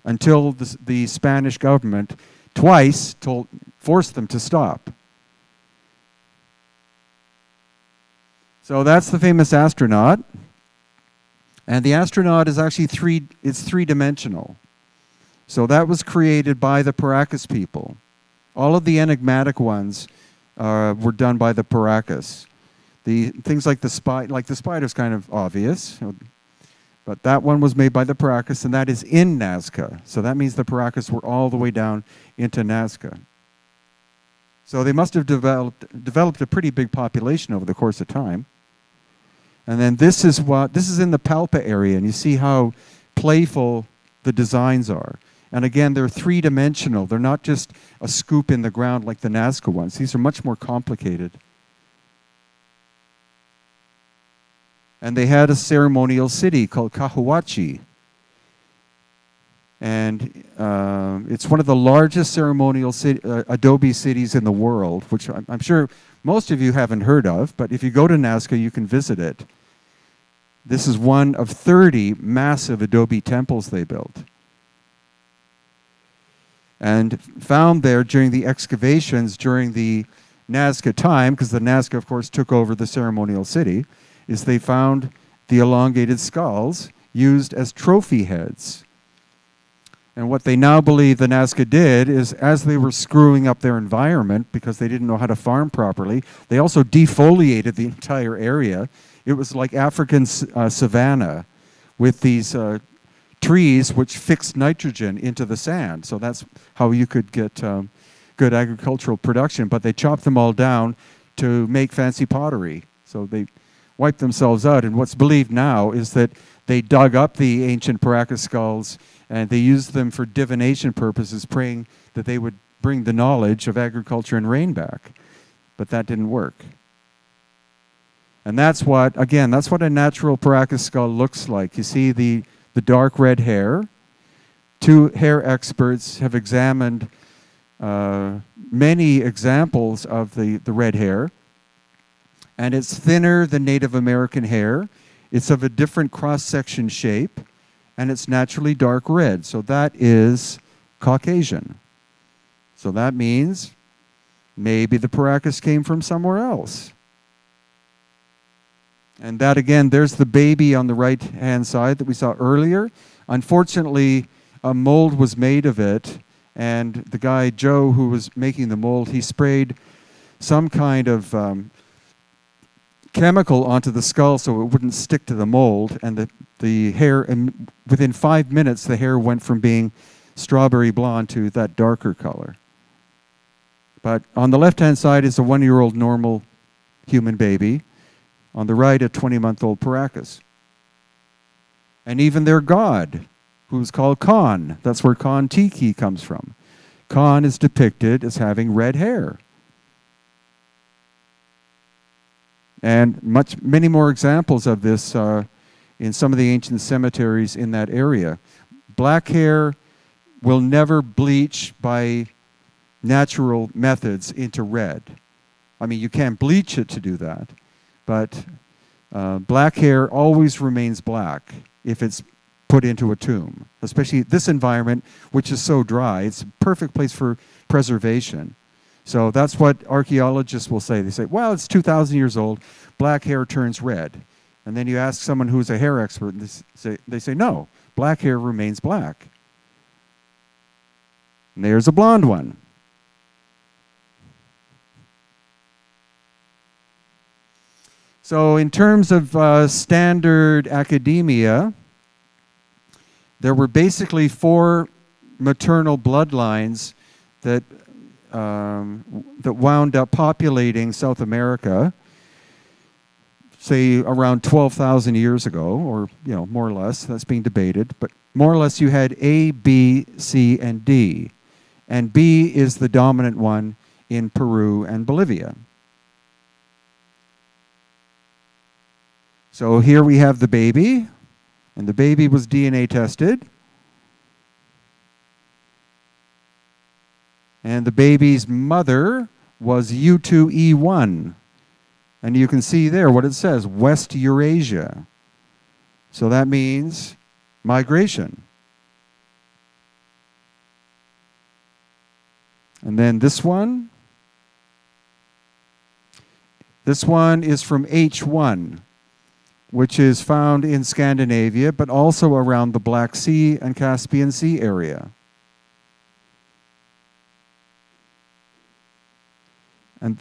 until the Spanish government twice forced them to stop. So that's the famous astronaut. And the astronaut is actually three-dimensional. So that was created by the Paracas people. All of the enigmatic ones were done by the Paracas. The things like the spider's kind of obvious, but that one was made by the Paracas, and that is in Nazca. So that means the Paracas were all the way down into Nazca. So they must have developed a pretty big population over the course of time. And then this is in the Palpa area, and you see how playful the designs are. And again, they're three-dimensional. They're not just a scoop in the ground like the Nazca ones. These are much more complicated. And they had a ceremonial city called Cahuachi. And it's one of the largest ceremonial adobe cities in the world, which I'm sure most of you haven't heard of, but if you go to Nazca, you can visit it. This is one of 30 massive adobe temples they built. And found there during the excavations during the Nazca time, because the Nazca, of course, took over the ceremonial city, is they found the elongated skulls used as trophy heads. And what they now believe the Nazca did is, as they were screwing up their environment because they didn't know how to farm properly, they also defoliated the entire area. It was like African savanna with these trees which fixed nitrogen into the sand. So that's how you could get good agricultural production. But they chopped them all down to make fancy pottery. So they wiped themselves out. And what's believed now is that they dug up the ancient Paracas skulls and they used them for divination purposes, praying that they would bring the knowledge of agriculture and rain back. But that didn't work. And that's what a natural Paracas skull looks like. You see the dark red hair. Two hair experts have examined many examples of the red hair. And it's thinner than Native American hair. It's of a different cross-section shape. And it's naturally dark red. So that is Caucasian. So that means maybe the Paracas came from somewhere else. And that, again, there's the baby on the right-hand side that we saw earlier. Unfortunately, a mold was made of it, and the guy, Joe, who was making the mold, he sprayed some kind of chemical onto the skull so it wouldn't stick to the mold, and the hair, and within 5 minutes, the hair went from being strawberry blonde to that darker color. But on the left-hand side is a 1-year-old normal human baby. On the right, a 20-month-old Paracas. And even their god, who's called Khan. That's where Khan Tiki comes from. Khan is depicted as having red hair. And many more examples of this in some of the ancient cemeteries in that area. Black hair will never bleach by natural methods into red. I mean, you can't bleach it to do that. But Black hair always remains black if it's put into a tomb, especially this environment, which is so dry. It's a perfect place for preservation. So that's what archaeologists will say. They say, well, it's 2,000 years old, black hair turns red. And then you ask someone who's a hair expert, and they say, no, black hair remains black. And there's a blonde one. So in terms of standard academia, there were basically 4 maternal bloodlines that wound up populating South America, say around 12,000 years ago, or more or less. That's being debated, but more or less you had A, B, C, and D, and B is the dominant one in Peru and Bolivia. So here we have the baby, and the baby was DNA tested. And the baby's mother was U2E1. And you can see there what it says, West Eurasia. So that means migration. And then this one is from H1, which is found in Scandinavia, but also around the Black Sea and Caspian Sea area. And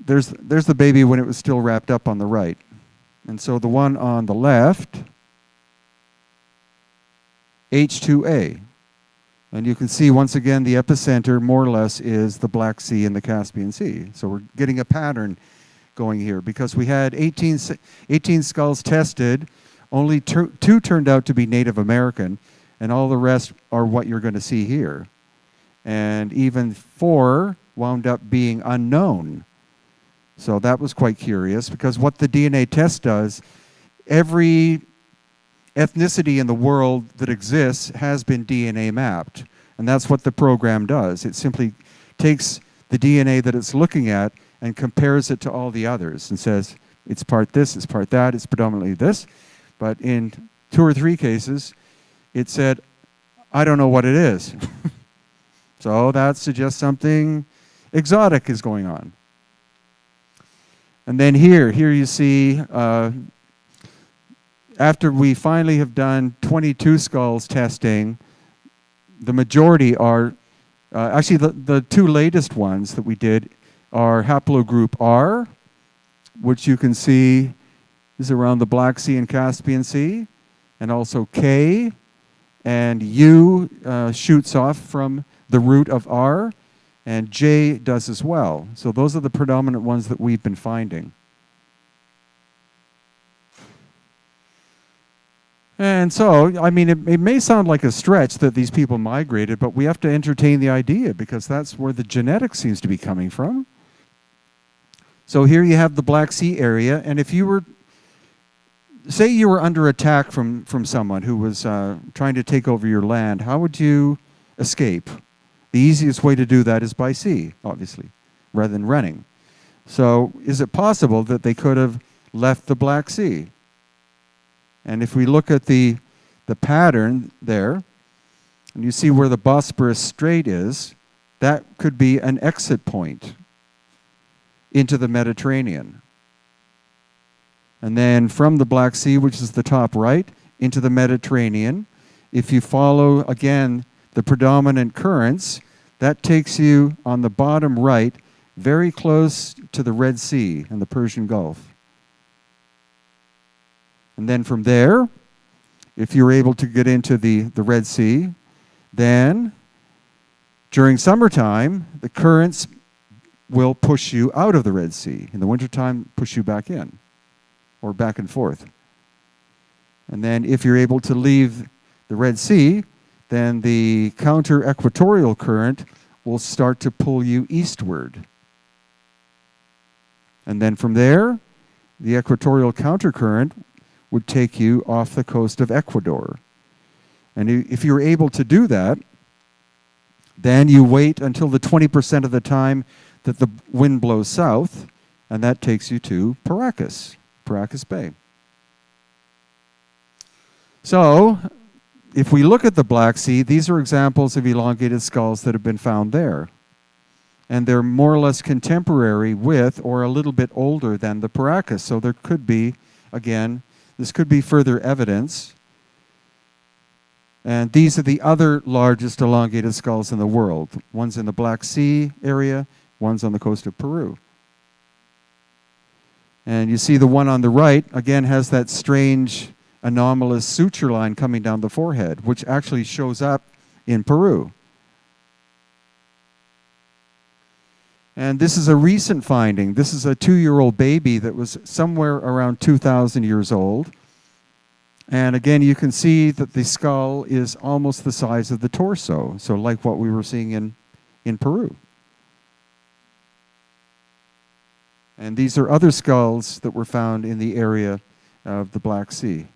there's the baby when it was still wrapped up on the right. And so the one on the left, H2A. And you can see once again the epicenter more or less is the Black Sea and the Caspian Sea. So we're getting a pattern going here, because we had 18 skulls tested, only 2 turned out to be Native American, and all the rest are what you're going to see here. And even 4 wound up being unknown. So that was quite curious, because what the DNA test does, every ethnicity in the world that exists has been DNA mapped. And that's what the program does. It simply takes the DNA that it's looking at and compares it to all the others and says, it's part this, it's part that, it's predominantly this. But in 2 or 3 cases, it said, I don't know what it is. So that suggests something exotic is going on. And then here you see, after we finally have done 22 skulls testing, the majority are, actually the 2 latest ones that we did are haplogroup R, which you can see is around the Black Sea and Caspian Sea, and also K, and U shoots off from the root of R, and J does as well. So those are the predominant ones that we've been finding. And so, I mean, it may sound like a stretch that these people migrated, but we have to entertain the idea, because that's where the genetics seems to be coming from. So here you have the Black Sea area, and if you were, say you were under attack from someone who was trying to take over your land, how would you escape? The easiest way to do that is by sea, obviously, rather than running. So is it possible that they could have left the Black Sea? And if we look at the pattern there, and you see where the Bosporus Strait is, that could be an exit point into the Mediterranean. And then from the Black Sea, which is the top right, into the Mediterranean, if you follow, again, the predominant currents, that takes you on the bottom right, very close to the Red Sea and the Persian Gulf. And then from there, if you're able to get into the Red Sea, then during summertime, the currents will push you out of the Red Sea. In the wintertime, push you back in, or back and forth. And then if you're able to leave the Red Sea, then the counter-equatorial current will start to pull you eastward. And then from there, the equatorial countercurrent would take you off the coast of Ecuador. And if you're able to do that, then you wait until the 20% of the time that the wind blows south, and that takes you to Paracas. Paracas Bay. So, if we look at the Black Sea, these are examples of elongated skulls that have been found there. And they're more or less contemporary with or a little bit older than the Paracas. So there could be, again, this could be further evidence. And these are the other largest elongated skulls in the world. One's in the Black Sea area, one's on the coast of Peru. And you see the one on the right, again, has that strange anomalous suture line coming down the forehead, which actually shows up in Peru. And this is a recent finding. This is a 2-year-old baby that was somewhere around 2,000 years old. And again, you can see that the skull is almost the size of the torso, so like what we were seeing in Peru. And these are other skulls that were found in the area of the Black Sea.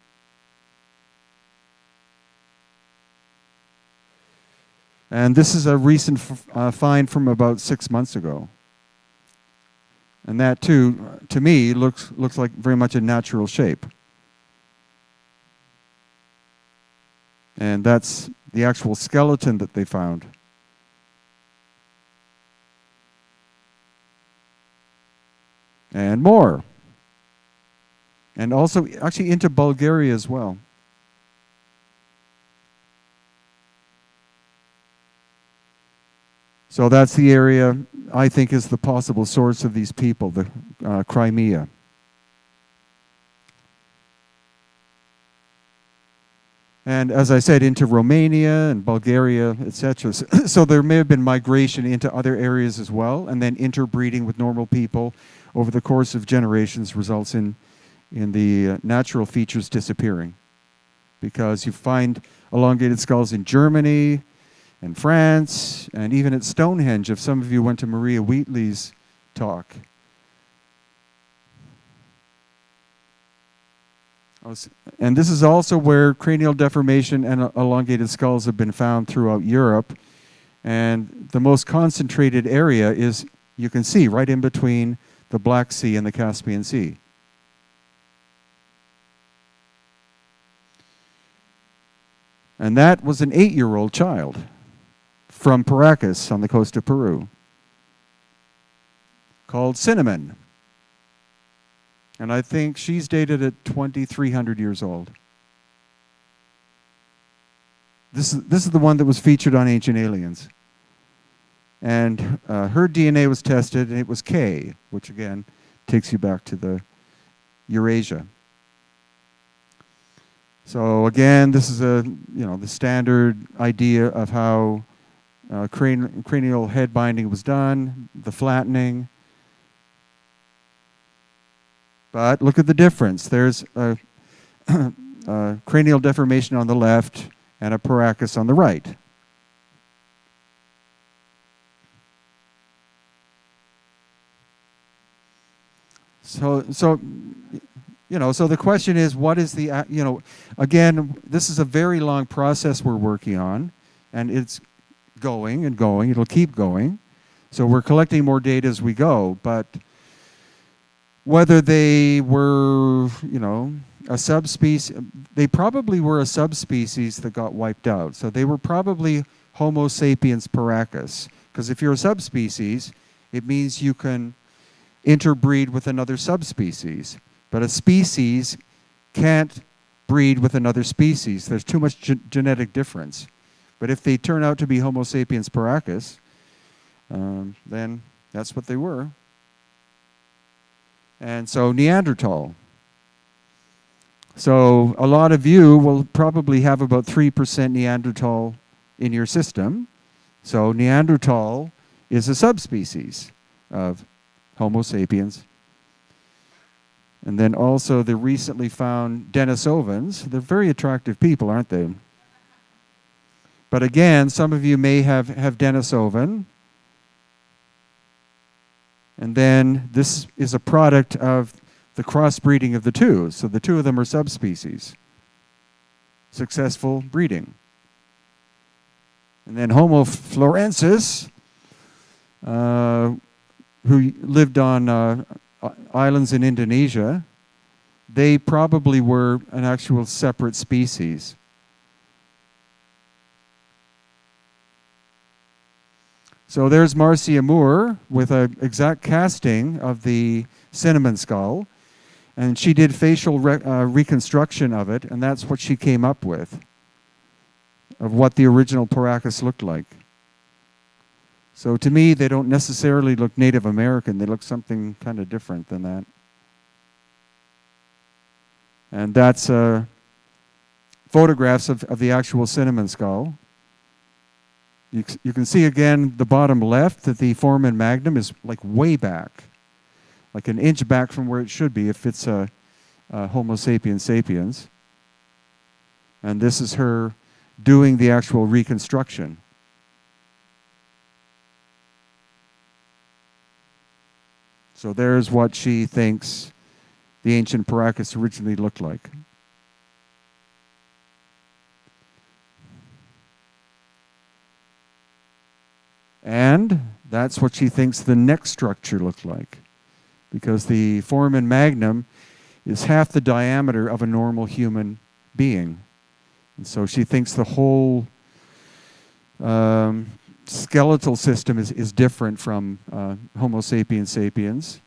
And this is a recent find from about 6 months ago. And that too, to me, looks like very much a natural shape. And that's the actual skeleton that they found. And more. And also actually into Bulgaria as well. So that's the area I think is the possible source of these people, the Crimea. And as I said, into Romania and Bulgaria, etc. So there may have been migration into other areas as well, and then interbreeding with normal people over the course of generations results in the natural features disappearing. Because you find elongated skulls in Germany, and France, and even at Stonehenge, if some of you went to Maria Wheatley's talk. And this is also where cranial deformation and elongated skulls have been found throughout Europe. And the most concentrated area is, you can see, right in between the Black Sea and the Caspian Sea. And that was an 8-year-old child from Paracas on the coast of Peru, called Cinnamon. And I think she's dated at 2,300 years old. This is the one that was featured on Ancient Aliens. And her DNA was tested, and it was K, which again takes you back to the Eurasia. So again, this is the standard idea of how cranial head binding was done, the flattening. But look at the difference. There's a cranial deformation on the left and a Paracas on the right. So the question is, what is the, again, this is a very long process we're working on, and it's going and going. It'll keep going. So we're collecting more data as we go, but whether they were, a subspecies, they probably were a subspecies that got wiped out. So they were probably Homo sapiens Paracas, because if you're a subspecies, it means you can interbreed with another subspecies. But a species can't breed with another species. There's too much genetic difference. But if they turn out to be Homo sapiens Paracas, then that's what they were. And so Neanderthal. So a lot of you will probably have about 3% Neanderthal in your system. So Neanderthal is a subspecies of Homo sapiens. And then also the recently found Denisovans. They're very attractive people, aren't they? But again, some of you may have Denisovan. And then this is a product of the crossbreeding of the two. So the two of them are subspecies. Successful breeding. And then Homo florensis, who lived on islands in Indonesia, they probably were an actual separate species. So there's Marcia Moore with an exact casting of the cinnamon skull, and she did facial reconstruction of it, and that's what she came up with, of what the original Paracas looked like. So to me, they don't necessarily look Native American. They look something kind of different than that. And that's photographs of the actual cinnamon skull. You can see again the bottom left that the foramen magnum is like way back, like an inch back from where it should be if it's a Homo sapiens sapiens. And this is her doing the actual reconstruction. So there's what she thinks the ancient Paracas originally looked like. And that's what she thinks the neck structure looked like, because the foramen magnum is half the diameter of a normal human being. And so she thinks the whole skeletal system is different from Homo sapiens sapiens,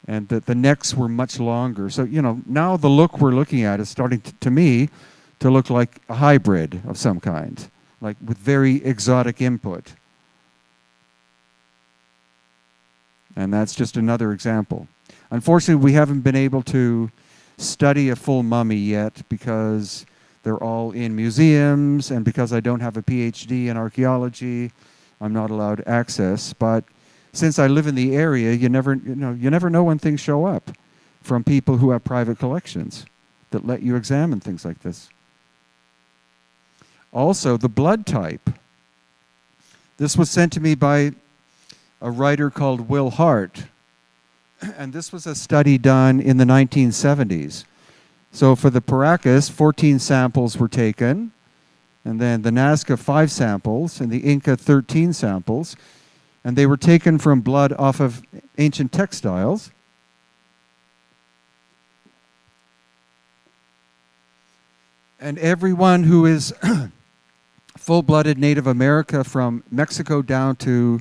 and that the necks were much longer. So, you know, now the look we're looking at is starting to me to look like a hybrid of some kind, like with very exotic input. And that's just another example. Unfortunately, we haven't been able to study a full mummy yet because they're all in museums, and because I don't have a PhD in archaeology, I'm not allowed access. But since I live in the area, you never know when things show up from people who have private collections that let you examine things like this. Also, the blood type. This was sent to me by a writer called Will Hart, and this was a study done in the 1970s. So for the Paracas, 14 samples were taken, and then the Nazca 5 samples, and the Inca 13 samples, and they were taken from blood off of ancient textiles. And everyone who is full-blooded Native America from Mexico down to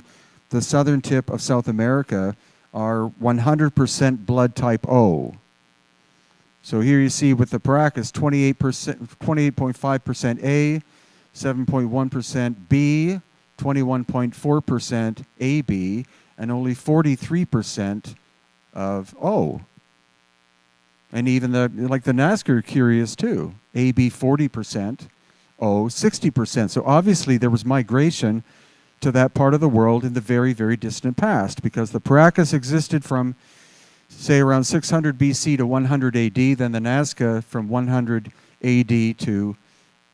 the southern tip of South America are 100% blood type O. So here you see with the Paracas, 28.5% A, 7.1% B, 21.4% AB, and only 43% of O. And even the Nazca are curious too. AB 40%, O 60%. So obviously there was migration to that part of the world in the very, very distant past, because the Paracas existed from, say, around 600 BC to 100 AD, then the Nazca from 100 AD to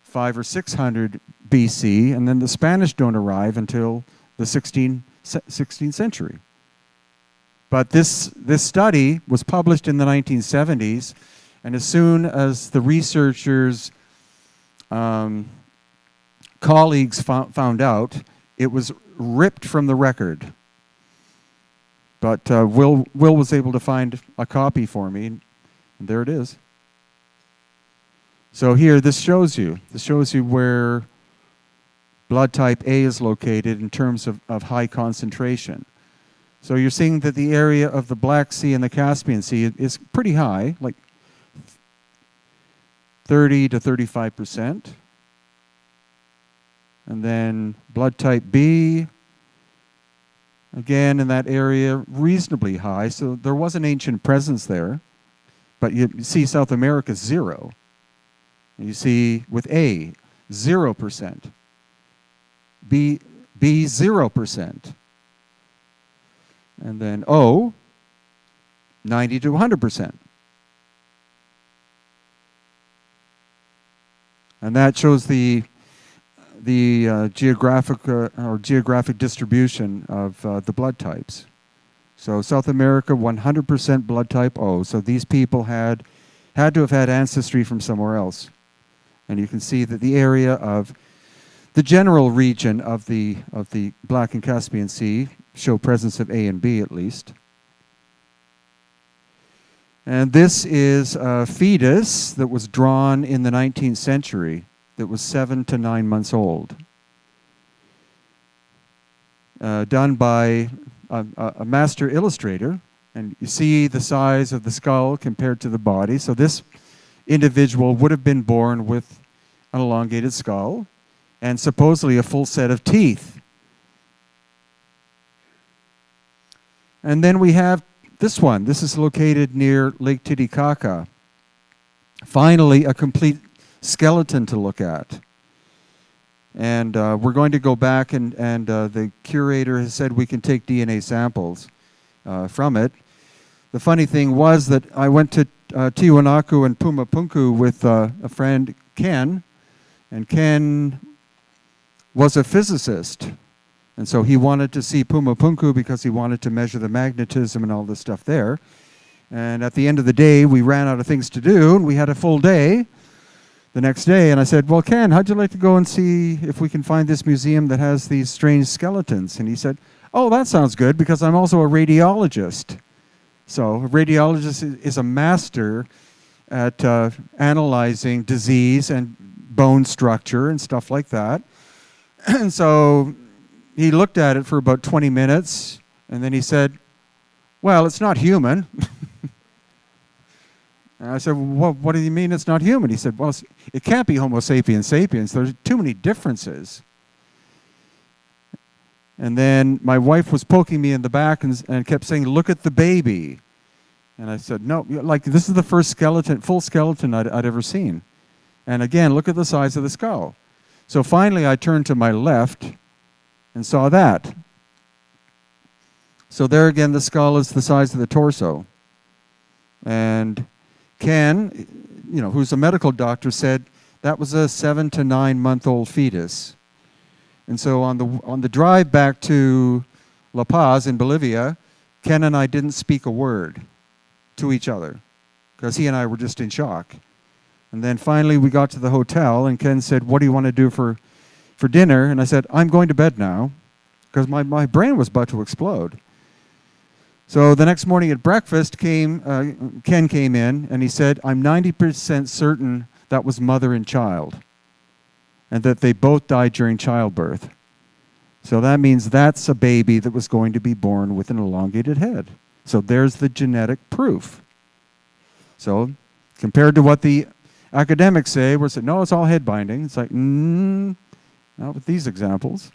500 or 600 BC, and then the Spanish don't arrive until the 16th century. But this study was published in the 1970s, and as soon as the researchers' colleagues found out, it was ripped from the record. But Will was able to find a copy for me, and there it is. So here, this shows you where blood type A is located in terms of high concentration. So you're seeing that the area of the Black Sea and the Caspian Sea is pretty high, like 30 to 35%. And then blood type B, again in that area, reasonably high. So there was an ancient presence there. But you see South America, 0. And you see with A, 0%. B 0%. And then O, 90 to 100%. And that shows the geographic distribution of the blood types. So South America, 100% blood type O. So these people had to have had ancestry from somewhere else. And you can see that the area of the general region of the Black and Caspian Sea show presence of A and B at least. And this is a fetus that was drawn in the 19th century that was 7 to 9 months old. Done by a master illustrator. And you see the size of the skull compared to the body. So this individual would have been born with an elongated skull and supposedly a full set of teeth. And then we have this one. This is located near Lake Titicaca. Finally, a complete skeleton to look at. And we're going to go back, and the curator has said we can take DNA samples from it. The funny thing was that I went to Tiwanaku and Pumapunku with a friend, Ken, and Ken was a physicist. And so he wanted to see Pumapunku because he wanted to measure the magnetism and all this stuff there. And at the end of the day, we ran out of things to do, and we had a full day the next day. And I said, well, Ken, how'd you like to go and see if we can find this museum that has these strange skeletons? And he said, oh, that sounds good, because I'm also a radiologist. So a radiologist is a master at analyzing disease and bone structure and stuff like that. And so he looked at it for about 20 minutes, and then he said, well, it's not human. And I said, well, what do you mean it's not human? He said, well, it can't be Homo sapiens sapiens. There's too many differences. And then my wife was poking me in the back and kept saying, look at the baby. And I said, no, like this is the first skeleton, full skeleton I'd ever seen. And again, look at the size of the skull. So finally I turned to my left and saw that. So there again, the skull is the size of the torso. And Ken, who's a medical doctor, said that was a 7 to 9 month old fetus. And so on the drive back to La Paz in Bolivia, Ken and I didn't speak a word to each other because he and I were just in shock. And then finally we got to the hotel, and Ken said, what do you want to do for dinner? And I said, I'm going to bed now, because my brain was about to explode. So the next morning at breakfast, Ken came in, and he said, I'm 90% certain that was mother and child, and that they both died during childbirth. So that means that's a baby that was going to be born with an elongated head. So there's the genetic proof. So compared to what the academics say, where they say, no, it's all head binding. It's like, not with these examples.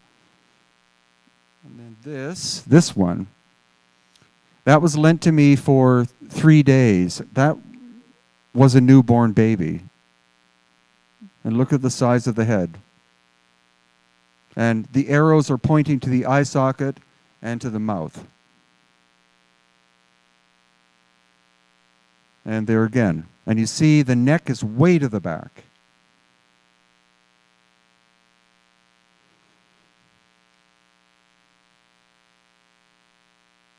And then this one, that was lent to me for 3 days. That was a newborn baby. And look at the size of the head. And the arrows are pointing to the eye socket and to the mouth. And there again. And you see the neck is way to the back.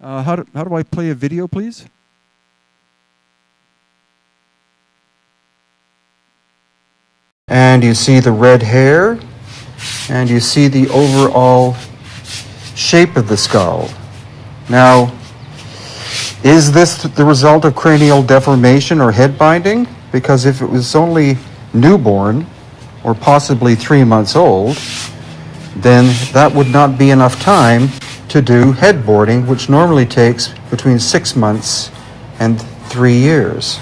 How do I play a video, please? And you see the red hair, and you see the overall shape of the skull. Now, is this the result of cranial deformation or head binding? Because if it was only newborn, or possibly 3 months old, then that would not be enough time to do head boarding, which normally takes between 6 months and 3 years.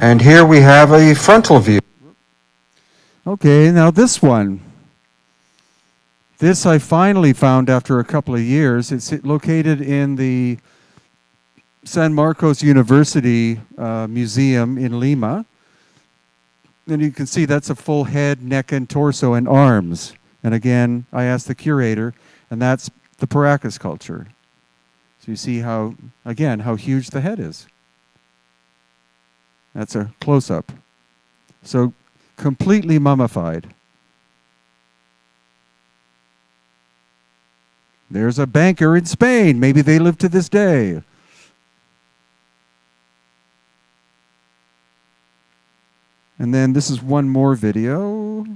And here we have a frontal view. Okay, now this one. This I finally found after a couple of years. It's located in the San Marcos University Museum in Lima. And you can see that's a full head, neck, and torso, and arms. And again, I asked the curator, and that's the Paracas culture. So you see how, again, how huge the head is. That's a close-up. So completely mummified. There's a banker in Spain. Maybe they live to this day. And then this is one more video.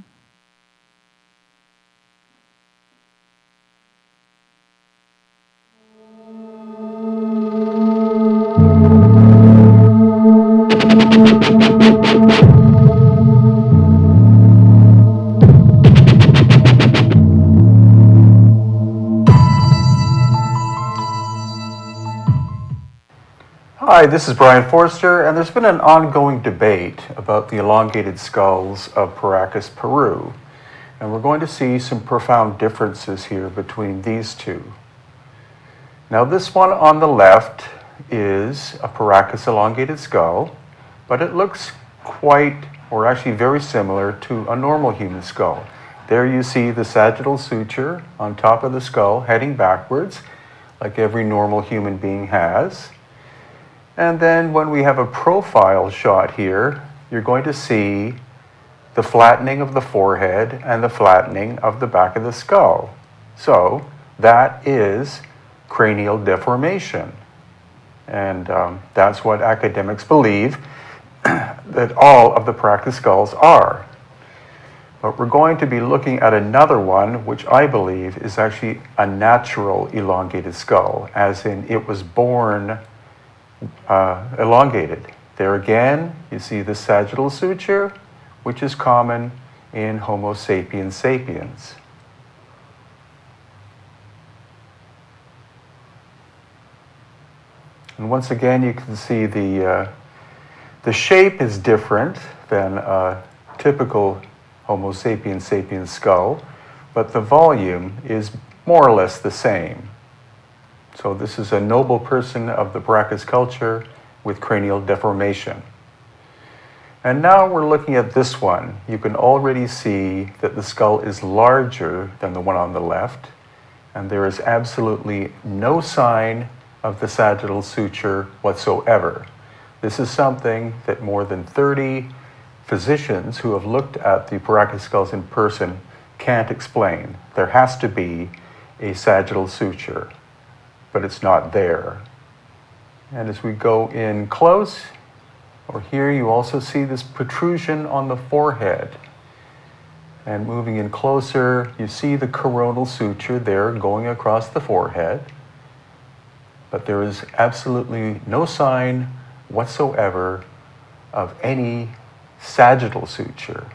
Hi, this is Brien Foerster, and there's been an ongoing debate about the elongated skulls of Paracas, Peru. And we're going to see some profound differences here between these two. Now, this one on the left is a Paracas elongated skull, but it looks quite, or actually very similar to a normal human skull. There you see the sagittal suture on top of the skull heading backwards, like every normal human being has. And then when we have a profile shot here, you're going to see the flattening of the forehead and the flattening of the back of the skull. So that is cranial deformation. And that's what academics believe that all of the Paracas skulls are. But we're going to be looking at another one, which I believe is actually a natural elongated skull, as in it was born elongated. There again, you see the sagittal suture, which is common in Homo sapiens sapiens. And once again, you can see the shape is different than a typical Homo sapiens sapiens skull, but the volume is more or less the same. So this is a noble person of the Paracas culture with cranial deformation. And now we're looking at this one. You can already see that the skull is larger than the one on the left, and there is absolutely no sign of the sagittal suture whatsoever. This is something that more than 30 physicians who have looked at the Paracas skulls in person can't explain. There has to be a sagittal suture, but it's not there. And as we go in close, or here you also see this protrusion on the forehead. And moving in closer, you see the coronal suture there going across the forehead. But there is absolutely no sign whatsoever of any sagittal suture.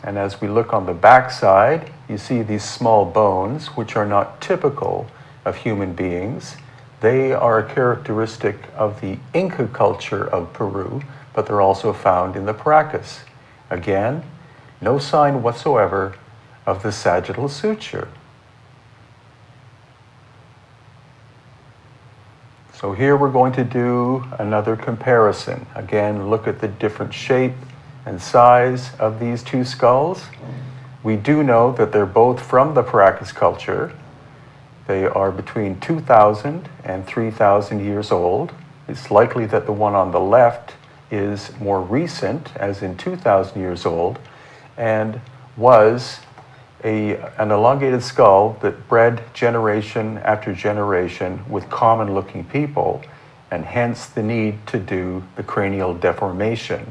And as we look on the back side, you see these small bones, which are not typical of human beings. They are a characteristic of the Inca culture of Peru, but they're also found in the Paracas. Again, no sign whatsoever of the sagittal suture. So here we're going to do another comparison. Again, look at the different shape and size of these two skulls. We do know that they're both from the Paracas culture. They are between 2,000 and 3,000 years old. It's likely that the one on the left is more recent, as in 2,000 years old, and was an elongated skull that bred generation after generation with common-looking people, and hence the need to do the cranial deformation.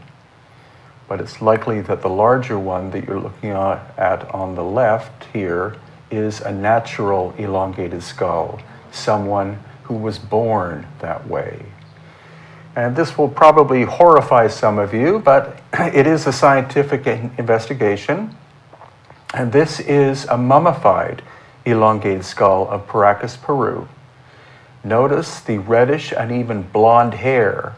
But it's likely that the larger one that you're looking at on the left here is a natural elongated skull, someone who was born that way. And this will probably horrify some of you, but it is a scientific investigation. And this is a mummified elongated skull of Paracas, Peru. Notice the reddish and even blonde hair.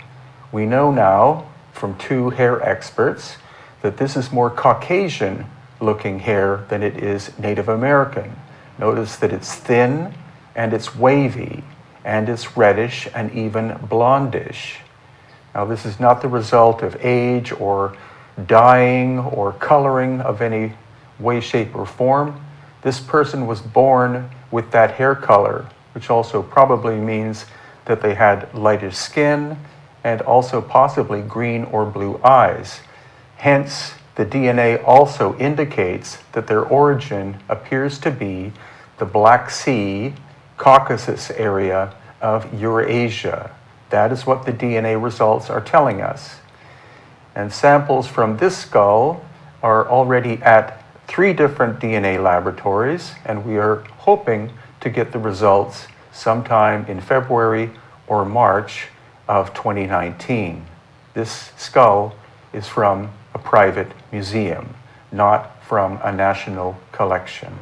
We know now from two hair experts that this is more Caucasian looking hair than it is Native American. Notice that it's thin and it's wavy and it's reddish and even blondish. Now this is not the result of age or dyeing or coloring of any way, shape, or form. This person was born with that hair color, which also probably means that they had lighter skin and also possibly green or blue eyes. Hence, the DNA also indicates that their origin appears to be the Black Sea, Caucasus area of Eurasia. That is what the DNA results are telling us. And samples from this skull are already at 3 different DNA laboratories, and we are hoping to get the results sometime in February or March of 2019. this skull is from a private museum, not from a national collection.